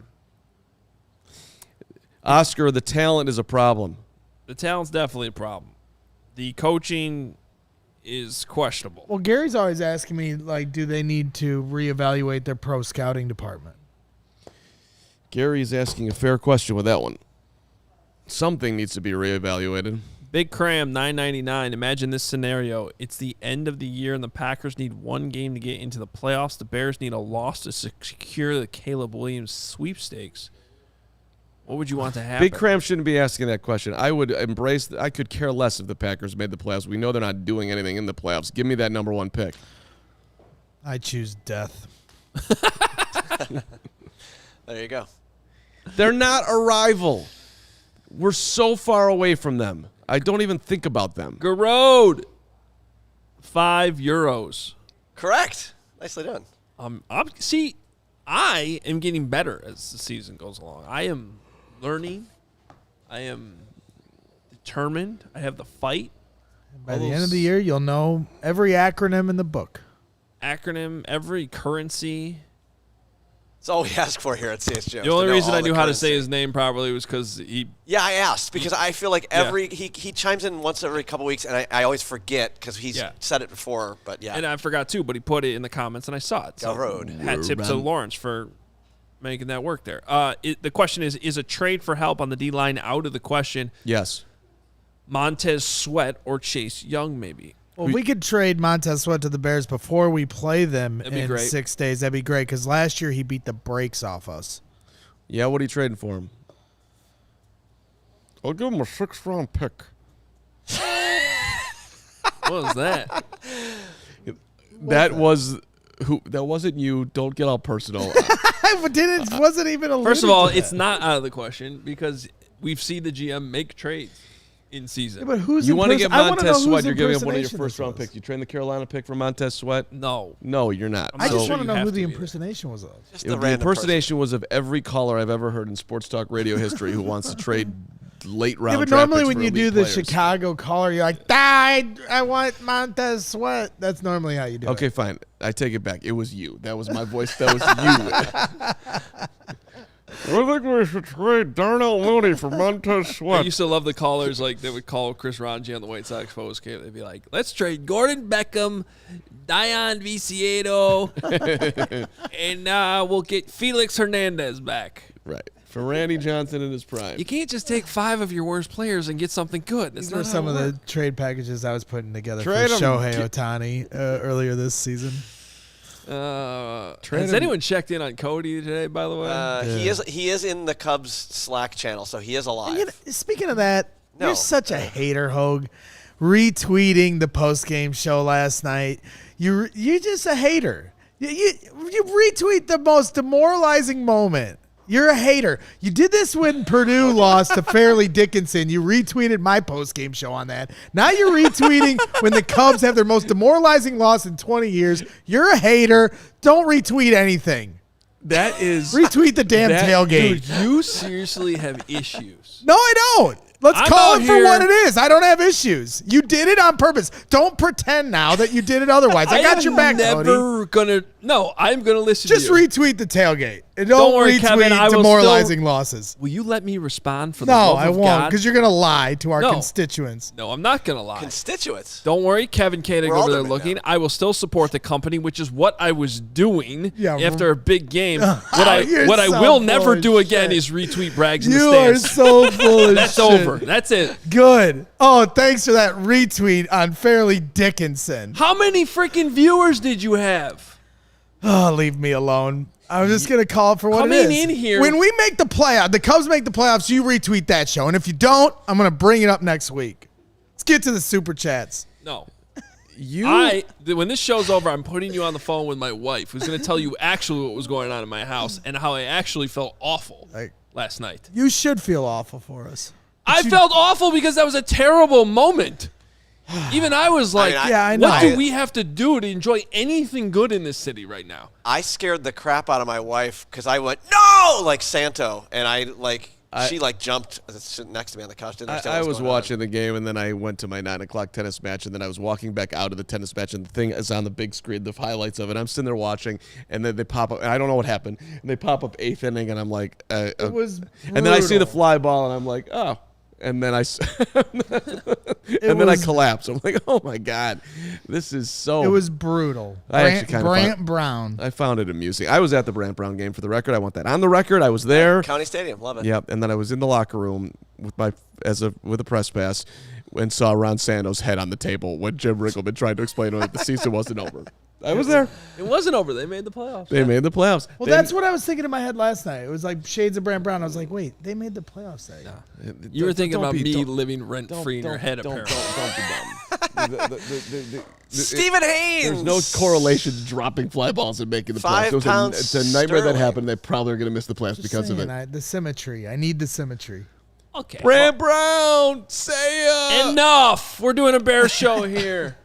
Oscar, the talent is a problem. The talent's definitely a problem. The coaching is questionable. Well, Gary's always asking me, do they need to reevaluate their pro scouting department? Gary is asking a fair question with that one. Something needs to be reevaluated. Big Cram, $9.99. Imagine this scenario. It's the end of the year, and the Packers need one game to get into the playoffs. The Bears need a loss to secure the Caleb Williams sweepstakes. What would you want to happen? Big Cram shouldn't be asking that question. I would embrace I could care less if the Packers made the playoffs. We know they're not doing anything in the playoffs. Give me that number one pick. I choose death. There you go. They're not a rival. We're so far away from them. I don't even think about them. Garode, €5. Correct. Nicely done. I am getting better as the season goes along. I am learning. I am determined. I have the fight. By the end of the year, you'll know every acronym in the book. Every currency. That's all we ask for here at CHGO. The only reason I knew how to say his name properly was because he. Yeah, I asked because I feel like he chimes in once every couple weeks, and I always forget because he's said it before. But yeah, and I forgot too. But he put it in the comments, and I saw it. So road. Hat tip to Lawrence for making that work there. The question is a trade for help on the D line out of the question? Yes. Montez Sweat or Chase Young, maybe. Well, we could trade Montez Sweat to the Bears before we play them in great. 6 days. That'd be great because last year he beat the brakes off us. Yeah, what are you trading for him? I'll give him a 6th-round pick. What was that? That wasn't you. Don't get all personal. Wasn't even a. First of all, it's not out of the question because we've seen the GM make trades in season. Yeah, but who's you want to get Montez Sweat? You're giving up one of your impersonation first-round picks. You trading the Carolina pick for Montez Sweat? No, you're not. I just want to you know have who to the get it. impersonation was of. Just The impersonation was of every caller I've ever heard in sports talk radio history who wants to trade late round. Yeah, but draft normally picks when for you elite do the players. Chicago caller, you're like, I want Montez Sweat. That's normally how you do it. Okay, fine. I take it back. It was you. That was my voice. That was you. I think we should trade Darnell Mooney for Montez I Sweat. used to love the callers like they would call Chris Ranji on the White Sox post game. They'd be like, "Let's trade Gordon Beckham, Dion Viciedo, and we'll get Felix Hernandez back." Right. For Randy Johnson in his prime. You can't just take 5 of your worst players and get something good. That's These not were how some it of the works. trade packages I was putting together Trade for 'em. Shohei Ohtani earlier this season. Has anyone checked in on Cody today? By the way, He is in the Cubs Slack channel, so he is alive. You know, speaking of that, No. you're such a hater, Hoge. Retweeting the post-game show last night. You're just a hater. You retweet the most demoralizing moment. You're a hater. You did this when Purdue lost to Fairleigh Dickinson. You retweeted my post-game show on that. Now you're retweeting when the Cubs have their most demoralizing loss in 20 years. You're a hater. Don't retweet anything. that is Retweet the damn tailgate. Dude, you seriously have issues. No, I don't. Let's I'm call out it for here- what it is. I don't have issues. You did it on purpose. Don't pretend now that you did it otherwise. I got your back, Cody. I'm gonna listen Just to you. retweet the tailgate. And don't worry, retweet Kevin, I will demoralizing losses. Will you let me respond for the No, love I of won't, God? because you're going to lie to our No. constituents. No, I'm not gonna lie. Constituents. Don't worry, Kevin Koenig We're over there aldermen looking. now. I will still support the company, which is what I was doing Yeah, after a big game. You're What I so will full never of do again shit. is retweet Braggs in the You are stands. so full of That's shit. over. That's it. Good. Oh, thanks for that retweet on Fairleigh Dickinson. How many freaking viewers did you have? Oh, leave me alone. I'm just going to call it for what it is. Coming in here. When we make the playoffs, the Cubs make the playoffs, you retweet that show. And if you don't, I'm going to bring it up next week. Let's get to the super chats. No. When this show's over, I'm putting you on the phone with my wife, who's going to tell you actually what was going on in my house and how I actually felt awful last night. You should feel awful for us. I felt awful because that was a terrible moment. Even I was like, I know. What do we have to do to enjoy anything good in this city right now? I scared the crap out of my wife because I went, no, like Santo. And she jumped sitting next to me on the couch. Didn't understand I what was going watching the game, and then I went to my 9 o'clock tennis match, and then I was walking back out of the tennis match, and the thing is on the big screen, the highlights of it. I'm sitting there watching, and then they pop up, and I don't know what happened. And they pop up 8th inning, and I'm like, it was brutal. And then I see the fly ball, and I'm like, oh. And then I collapse. I'm like, oh my God, this is so. It was brutal. Brant Brown. I found it amusing. I was at the Brant Brown game for the record. I want that on the record. I was there. County Stadium, love it. Yep. And then I was in the locker room with a press pass and saw Ron Sando's head on the table when Jim Riggleman tried to explain to him that the season wasn't over. I was there. It wasn't over. They made the playoffs. They made the playoffs. Well, that's what I was thinking in my head last night. It was like shades of Brant Brown. I was like, wait, they made the playoffs that year. You were thinking about me living rent-free in your head, apparently. Don't be dumb. Stephen Haynes. There's no correlation to dropping fly balls and making the playoffs. It's a nightmare that happened. They probably are going to miss the playoffs because of it. The symmetry. I need the symmetry. Okay. Brant Brown, say enough. We're doing a Bears show here.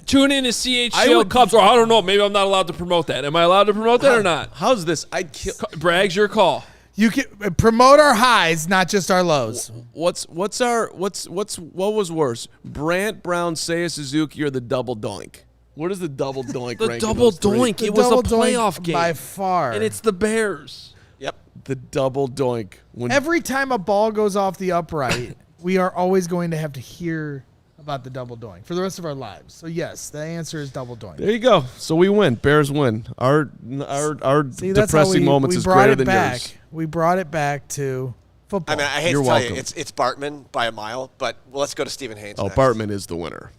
Tune in to CHGO Cubs, or I don't know. Maybe I'm not allowed to promote that. Am I allowed to promote that or not? How's this? Braggs, your call. You can promote our highs, not just our lows. What was worse? Brant Brown, Seiya Suzuki, or the double doink? What is the double doink? The double doink. It was a playoff game by far, and it's the Bears. Yep. The double doink. Every time a ball goes off the upright, we are always going to have to hear about the double doink for the rest of our lives. So yes, the answer is double doink. There you go. So we win. Bears win. Our depressing moments is greater than yours. We brought it back to football. I mean, I hate to tell you, it's Bartman by a mile, but let's go to Stephen Haynes. Oh, next. Bartman is the winner.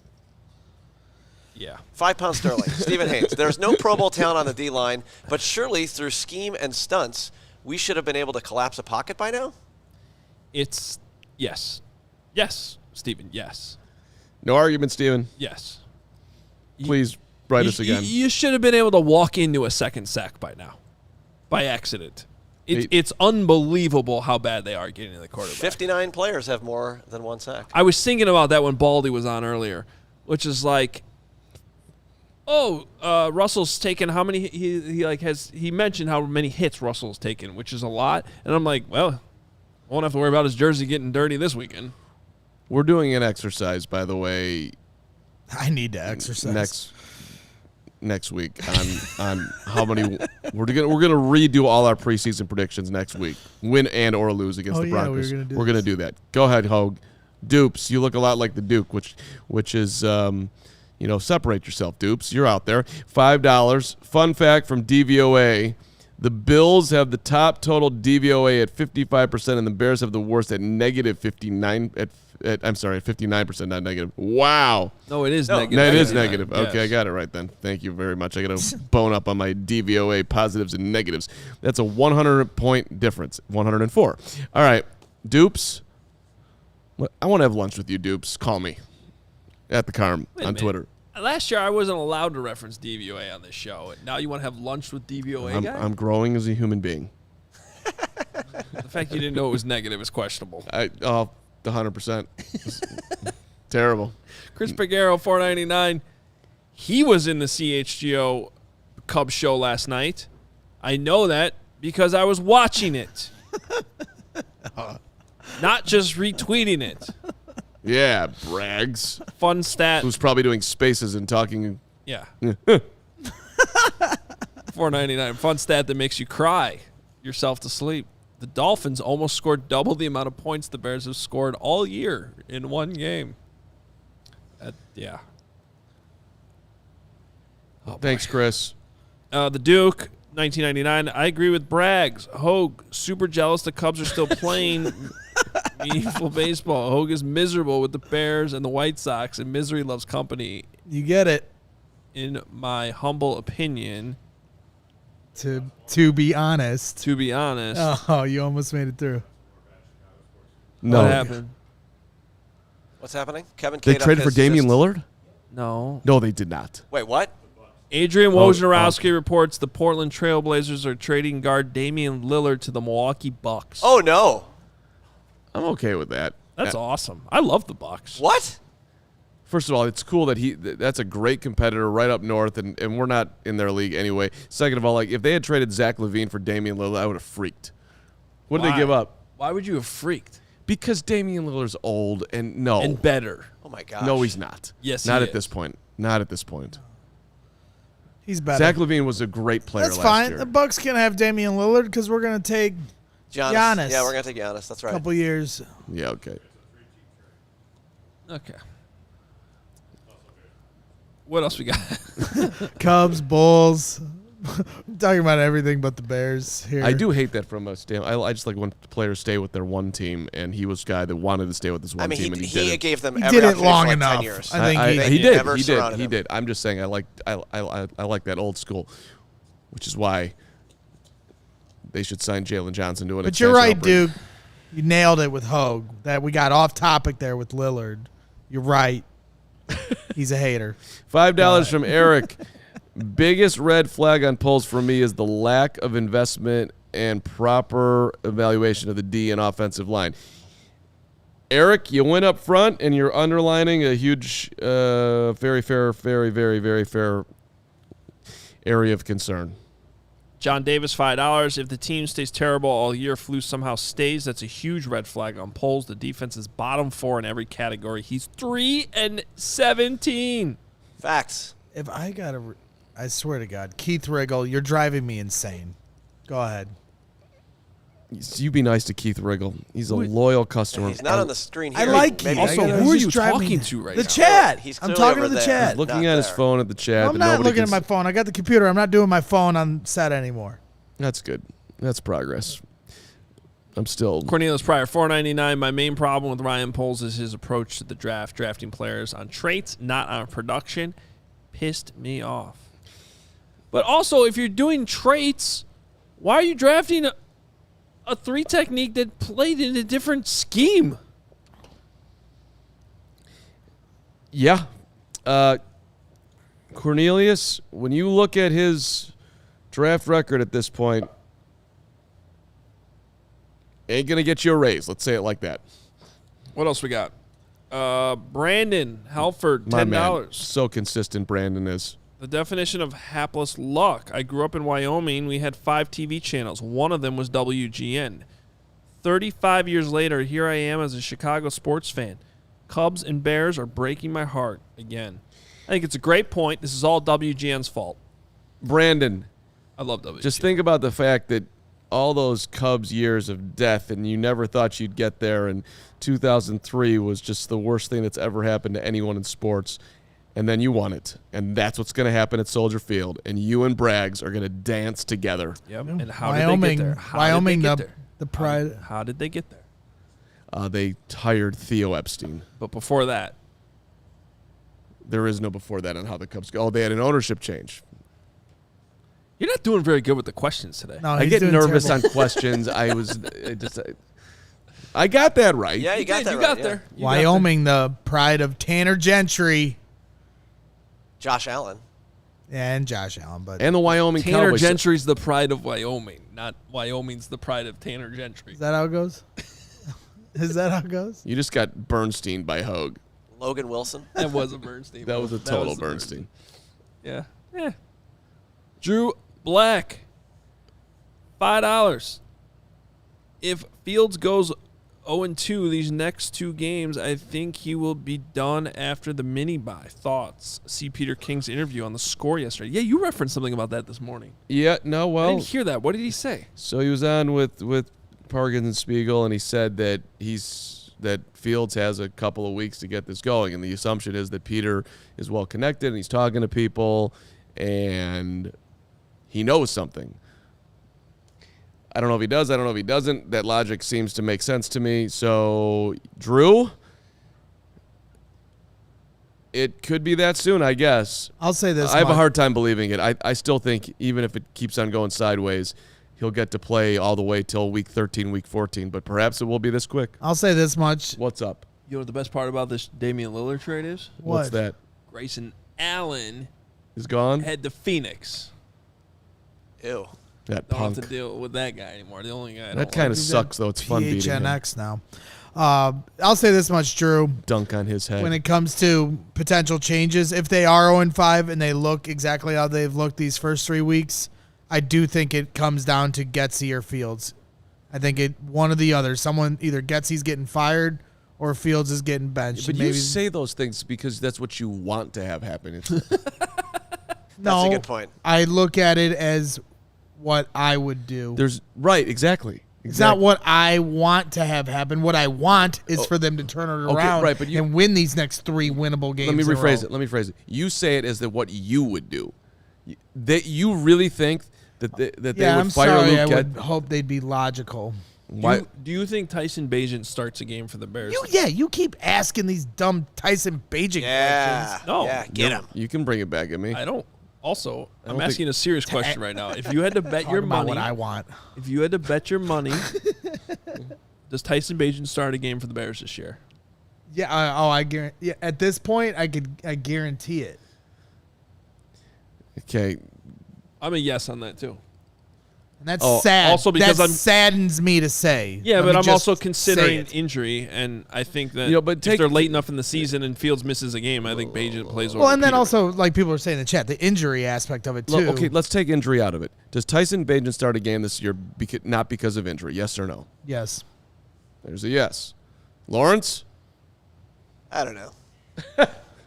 Yeah. 5 pounds sterling. Stephen Haynes. There's no Pro Bowl talent on the D-line, but surely through scheme and stunts, we should have been able to collapse a pocket by now? Yes, Stephen, yes. No argument, Steven. Yes. Please write us again. You should have been able to walk into a second sack by now, by accident. It's unbelievable how bad they are getting to the quarterback. 59 players have more than one sack. I was thinking about that when Baldy was on earlier, which is like, Russell's taken how many? He mentioned how many hits Russell's taken, which is a lot, and I'm like, well, I won't have to worry about his jersey getting dirty this weekend. We're doing an exercise, by the way. I need to exercise next week on how many we're gonna redo all our preseason predictions next week, win and or lose against the Broncos. We're gonna do that. Go ahead, Hoge. Dupes, you look a lot like the Duke, which is separate yourself, Dupes. You're out there. $5. Fun fact from DVOA. The Bills have the top total DVOA at 55%, and the Bears have the worst at negative 59. At 59%, not negative. Wow. No, it is negative. No, it is negative. Yes. Okay, I got it right then. Thank you very much. I got to bone up on my DVOA positives and negatives. That's a 100-point difference. 104. All right, Dupes. I want to have lunch with you, Dupes. Call me at the Carm on Twitter. Last year, I wasn't allowed to reference DVOA on this show. Now you want to have lunch with DVOA guy? I'm growing as a human being. The fact you didn't know it was negative is questionable. 100%. Terrible. Chris Pagaro, $4.99. He was in the CHGO Cubs show last night. I know that because I was watching it. Not just retweeting it. Yeah, brags. Fun stat. Who's probably doing spaces and talking. Yeah. $4.99. Fun stat that makes you cry yourself to sleep. The Dolphins almost scored double the amount of points the Bears have scored all year in one game. Yeah. Thanks, Chris. The Duke, 1999. I agree with Braggs. Hoge, super jealous the Cubs are still playing meaningful baseball. Hoge is miserable with the Bears and the White Sox, and misery loves company. You get it. In my humble opinion. To be honest. To be honest. Oh, you almost made it through. No. What happened? What's happening? Kevin They Kate up traded for his Damian assist. Lillard? No. No, they did not. Wait, what? Adrian Wojnarowski reports the Portland Trail Blazers are trading guard Damian Lillard to the Milwaukee Bucks. Oh, no. I'm okay with that. That's awesome. I love the Bucks. What? First of all, it's cool that that's a great competitor right up north, and we're not in their league anyway. Second of all, like if they had traded Zach LaVine for Damian Lillard, I would have freaked. What did they give up? Why would you have freaked? Because Damian Lillard's old and And better. Oh, my gosh. No, he's not. Yes, not he at this is. point. Not at this point. He's better. Zach LaVine was a great player That's last fine. year. The Bucks can have Damian Lillard because we're going to take Giannis. Yeah, we're going to take Giannis. That's a right. couple years. Yeah, okay. Okay. What else we got? Cubs, Bulls. I'm talking about everything but the Bears here. I do hate that from a standpoint. I just like when players stay with their one team, and he was a guy that wanted to stay with his one I mean, team, and he did it. gave them He every did it opportunity long for like enough. 10 years. I think he They did. never He surrounded did. He him. did. I'm just saying I like that old school, which is why they should sign Jalen Johnson to an But you're extension. right, I'll bring- Duke. You nailed it with Hoge. That we got off topic there with Lillard. You're right. He's a hater. $5 from Eric. Biggest red flag on polls for me is the lack of investment and proper evaluation of the D and offensive line. Eric, you went up front and you're underlining a huge, very fair area of concern. John Davis, $5. If the team stays terrible all year, Flus somehow stays, that's a huge red flag on polls. The defense is bottom 4 in every category. He's 3-17. Facts. If I got to, I swear to God, Keith Riggle, you're driving me insane. Go ahead. You be nice to Keith Riggle. He's a loyal customer. He's not on the screen I here. like Maybe Keith. Also, I gotta- who are he's you driving talking me- to right the now? chat. He's I'm clearly talking to over the there. chat. He's looking not at his there. phone at the chat. I'm but not nobody looking can at my phone. I got the computer. I'm not doing my phone on set anymore. That's good. That's progress. I'm still. Cornelius Pryor, $4.99. My main problem with Ryan Poles is his approach to the draft, drafting players on traits, not on production. Pissed me off. But also, if you're doing traits, why are you drafting a 3 technique that played in a different scheme? Yeah. Cornelius, when you look at his draft record at this point, ain't going to get you a raise. Let's say it like that. What else we got? Brandon Halford, My $10. man, so consistent Brandon is. The definition of hapless luck. I grew up in Wyoming. We had 5 TV channels. One of them was WGN. 35 years later, here I am as a Chicago sports fan. Cubs and Bears are breaking my heart again. I think it's a great point. This is all WGN's fault. Brandon, I love WGN. just think about the fact that all those Cubs years of death, and you never thought you'd get there, and 2003 was just the worst thing that's ever happened to anyone in sports, and then you won it. And that's what's going to happen at Soldier Field, and you and Braggs are going to dance together. Yep. And how Wyoming, did they get there? How Wyoming, did they get there? the pride. How did they get there? They hired Theo Epstein. But before that, There is no before that on how the Cubs go. Oh, they had an ownership change. you're not doing very good with the questions today. No, I he's get doing nervous terrible. on questions. I got that right. Yeah, you got that You right. got yeah. there. You got Wyoming, the pride of Tanner Gentry Josh Allen. and Josh Allen. But And the Wyoming there. Tanner Cowboys. Gentry's the pride of Wyoming, not Wyoming's the pride of Tanner Gentry. is that how it goes? Is that how it goes? You just got Bernstein by Hoge. Logan Wilson. That was a Bernstein. That was a total the Bernstein. Yeah. Yeah. Drew Black, $5. If Fields goes 0-2 these next 2 games, I think he will be done after the mini-bye. Thoughts? See Peter King's interview on the Score yesterday. Yeah, you referenced something about that this morning. Yeah, no, I well, didn't hear that. What did he say? so he was on with Parkins and Spiegel, and he said that that Fields has a couple of weeks to get this going, and the assumption is that Peter is well connected and he's talking to people and he knows something. I don't know if he does. I don't know if he doesn't. That logic seems to make sense to me. So, Drew, It could be that soon, I guess. I'll say this. I have a much. hard time believing it. I still think even if it keeps on going sideways, he'll get to play all the way till week 13, week 14. But perhaps it will be this quick. I'll say this much. What's up? You know what the best part about this Damian Lillard trade is? What's that? Grayson Allen Is gone? head to Phoenix. Ew. That Don't punk. have to deal with that guy anymore. The only guy I That don't kind like. of sucks, though. It's fun beating him. PHNX now. I'll say this much, Drew. Dunk on his head. When it comes to potential changes, if they are 0-5 and they look exactly how they've looked these first 3 weeks, I do think it comes down to Getsy or Fields. I think one or the other. Someone, either Getsy's getting fired or Fields is getting benched. But Maybe, you say those things because that's what you want to have happen. That's a good point. I look at it as what I would do. Right, exactly. It's not what I want to have happen. What I want is for them to turn it around right, but and win these next 3 winnable games. Let me in a rephrase row. it. Let me phrase it. You say it as what you would do. That you really think that they Yeah, would I'm fire sorry. I Luke would hope they'd be logical. Why? Do you think Tyson Bagent starts a game for the Bears? You keep asking these dumb Tyson Bagent Yeah. questions. No. Yeah, get him. You can bring it back at me. I don't. Also, I'm don't asking a serious question right now. If you had to bet Talk your about money, what I want. if you had to bet your money, does Tyson Bagent start a game for the Bears this year? Yeah. I guarantee. Yeah, at this point, I guarantee it. Okay. I'm a yes on that too. And that's Oh, sad. also because that I'm- saddens me to say. Yeah, Let but me I'm just also say considering it. injury, and I think that but if they're late enough in the season and Fields misses a game, I think Bagent plays over Well, and then Peter. also, like people are saying in the chat, the injury aspect of it too. Look, okay, let's take injury out of it. Does Tyson Bagent start a game this year not because of injury? Yes or no? Yes. There's a yes. Lawrence? I don't know.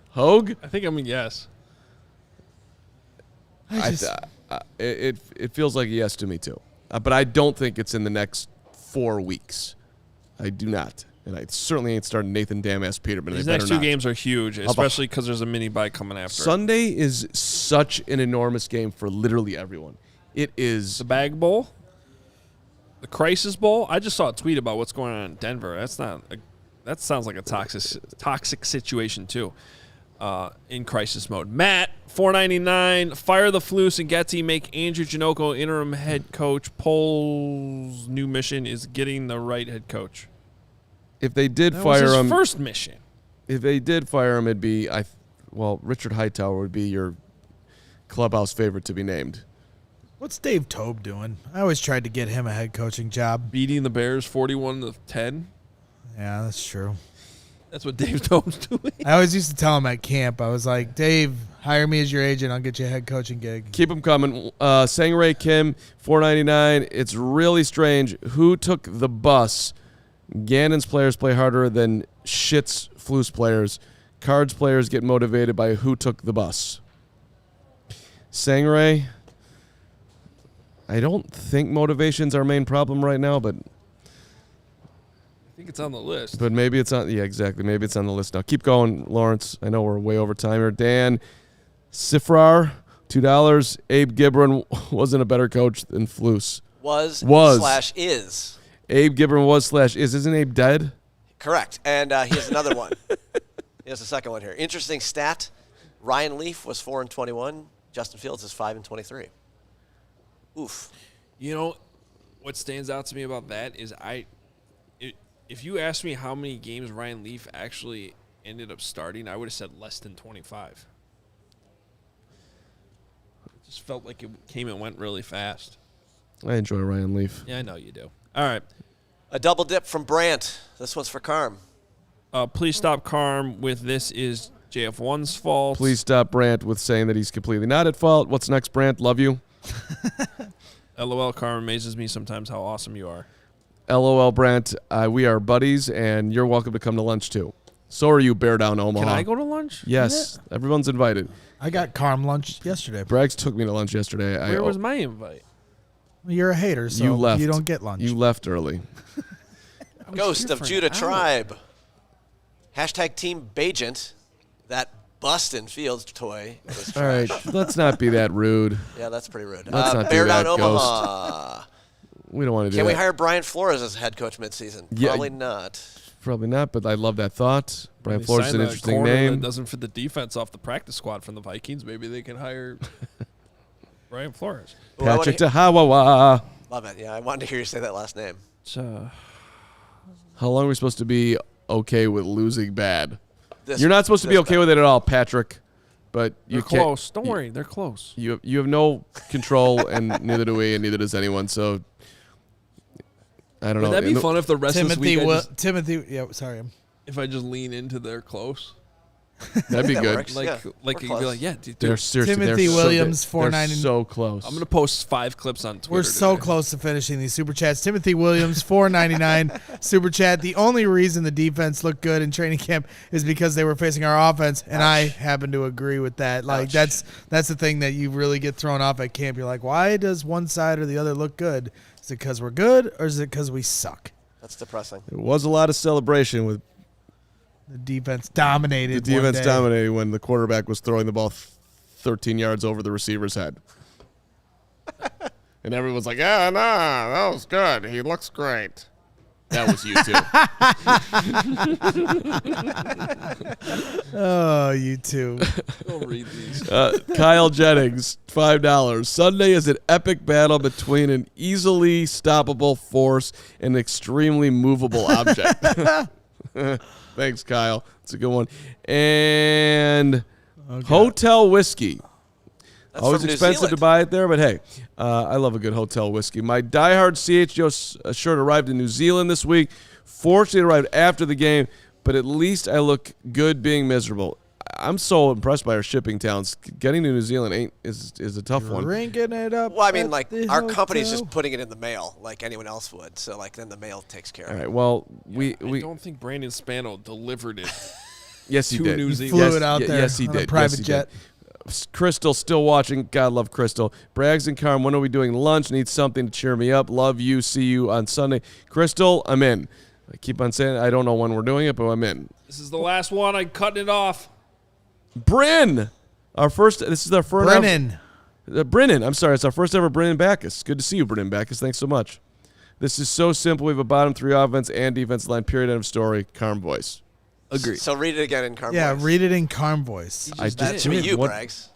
Hoge? I think I'm a yes. It feels like a yes to me too. But I don't think it's in the next 4 weeks. I do not. And I certainly ain't starting Nathan Damass Peterman. These They next better 2 not. games are huge, especially because there's a mini bye coming after. Sunday is such an enormous game for literally everyone. It is. The Bag Bowl, the Crisis Bowl. I just saw a tweet about what's going on in Denver. That sounds like a toxic situation too. In crisis mode. Matt, $4.99. Fire the Flus and Getsy. Make Andrew Janocko interim head coach. Poll's new mission is getting the right head coach. If they did That was fire his him, first mission. if they did fire him, it'd be Richard Hightower would be your clubhouse favorite to be named. What's Dave Tobe doing? I always tried to get him a head coaching job. Beating the Bears 41-10. Yeah, that's true. That's what Dave Tobe's doing. I always used to tell him at camp, I was like, Dave, hire me as your agent. I'll get you a head coaching gig. Keep them coming. Sangray Kim, $4.99. It's really strange. Who took the bus? Gannon's players play harder than Shit's Flus players. Cards players get motivated by who took the bus. Sangray, I don't think motivation's our main problem right now, but I think it's on the list. maybe it's on. Yeah, exactly. Maybe it's on the list now. Keep going, Lawrence. I know we're way over time here. Dan Sifrar, $2. Abe Gibran wasn't a better coach than Flus. Was/is. Abe Gibran was/is. Isn't Abe dead? Correct. And here's another one. Here's the second one here. Interesting stat. Ryan Leaf was 4-21. Justin Fields is 5-23. Oof. You know, what stands out to me about that is if you asked me how many games Ryan Leaf actually ended up starting, I would have said less than 25. It just felt like it came and went really fast. I enjoy Ryan Leaf. Yeah, I know you do. All right. A double dip from Brant. This one's for Carm. Please stop Carm with this is JF1's fault. Please stop Brandt with saying that he's completely not at fault. What's next, Brandt? Love you. LOL, Carm amazes me sometimes how awesome you are. LOL, Brandt. We are buddies, and you're welcome to come to lunch, too. So are you, Bear Down Omaha. Can I go to lunch? Yes. Everyone's invited. I got Carm lunch yesterday. Braggs took me to lunch yesterday. Where was my invite? You're a hater, so you left. you don't get lunch. You left early. Ghost of Judah Tribe. Hashtag Team Bagent. That Bustin' Fields toy was All trash. right. Let's not be that rude. Yeah, that's pretty rude. Let's not do Bear that, Down Omaha. We don't want to do Can that. we hire Brian Flores as head coach midseason? Yeah. Probably not. Probably not, but I love that thought. Brian They Flores is signed an a interesting corner name. That doesn't fit the defense off the practice squad from the Vikings. Maybe they can hire Brian Flores. Ooh, I Patrick wanna Tahawawa. Love it. Yeah, I wanted to hear you say that last name. How long are we supposed to be okay with losing bad? This- You're not supposed to be this okay bad. with it at all, Patrick. But They're you can't. close. Don't worry. They're close. You have no control, and neither do we, and neither does anyone. So I don't know. Would that be fun if the rest of this week if I just lean into their close? That'd be That good. works. Like, Yeah, like we're you'd be close. like, yeah, dude, They're seriously. Timothy they're Williams, so, they're 490. so close. I'm gonna post 5 clips on Twitter. We're so today. close to finishing these super chats. Timothy Williams, $4.99 super chat. The only reason the defense looked good in training camp is because they were facing our offense, and I happen to agree with that. Like that's the thing that you really get thrown off at camp. You're like, why does one side or the other look good? Is it because we're good, or is it because we suck? That's depressing. There was a lot of celebration with The defense dominated. the defense one day. dominating when the quarterback was throwing the ball 13 yards over the receiver's head. And everyone's like, yeah, nah, that was good. He looks great. That was you, too. Oh, you too. Don't read these. Kyle Jennings, $5. Sunday is an epic battle between an easily stoppable force and an extremely movable object. Thanks, Kyle. That's a good one. And Hotel Whiskey. That's Always from New expensive to Zealand. buy it there, but hey, I love a good hotel whiskey. My diehard CHGO shirt arrived in New Zealand this week. Fortunately, it arrived after the game, but at least I look good being miserable. I'm so impressed by our shipping talents. Getting to New Zealand is a tough one. Rinking it up. Well, I mean, at like, the our company's hotel. just putting it in the mail like anyone else would. So, like, then the mail takes care All of it. right. Well, I we don't think Brandon Spano delivered it. yes he to did. New He Zealand. flew it out there Yes, he on a did. private Yes, he jet. did. Crystal still watching. God love Crystal. Braggs and Carm, when are we doing lunch? Need something to cheer me up. Love you. See you on Sunday. Crystal, I'm in. I keep on saying I don't know when we're doing it, but I'm in. This is the last one. I'm cutting it off. Bryn, this is our first. Brennan. Brennan, I'm sorry. It's our first ever Brennan Backus. Good to see you, Brennan Backus. Thanks so much. This is so simple. We have a bottom 3 offense and defense line, period, end of story. Carm voice. Agree. So read it again in Carman. Yeah, read it in Carm voice. I That just should be did. you, What- Braggs.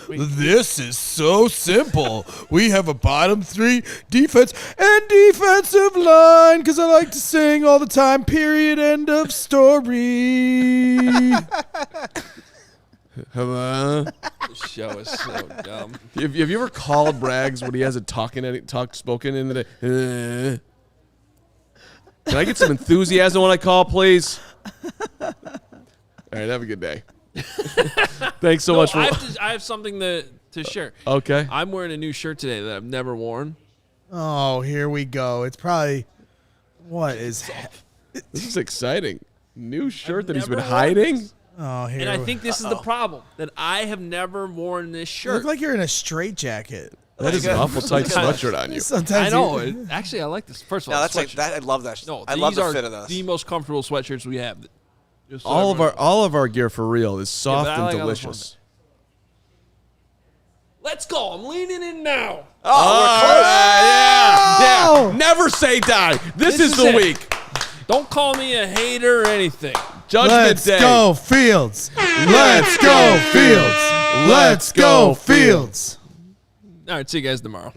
This is so simple. We have a bottom 3 defense and defensive line because I like to sing all the time. Period. End of story. Hello? This show is so dumb. Have you ever called Braggs when he hasn't spoken in the day? Can I get some enthusiasm when I call, please? All right, have a good day. Thanks so much for. I have something to share. Okay. I'm wearing a new shirt today that I've never worn. Oh, here we go. It's probably This is exciting. New shirt that he's been never hiding. worn Oh, here. And I think this is the problem, that I have never worn this you shirt. look like you're in a straitjacket. That is an awful tight sweatshirt on you. Sometimes I know. you- Actually, I like this. First of all, No, that's like sweatshirt. that. I love that. No, I love these the are fit of those. the most comfortable sweatshirts we have. Just so All everyone- of our gear for real is soft but I and like all this delicious. Let's go. I'm leaning in now. Yeah. Never say die. This is the it. week. Don't call me a hater or anything. Judgment Let's Day. go, Fields. Let's go, Fields. Let's go, Fields. All right, see you guys tomorrow.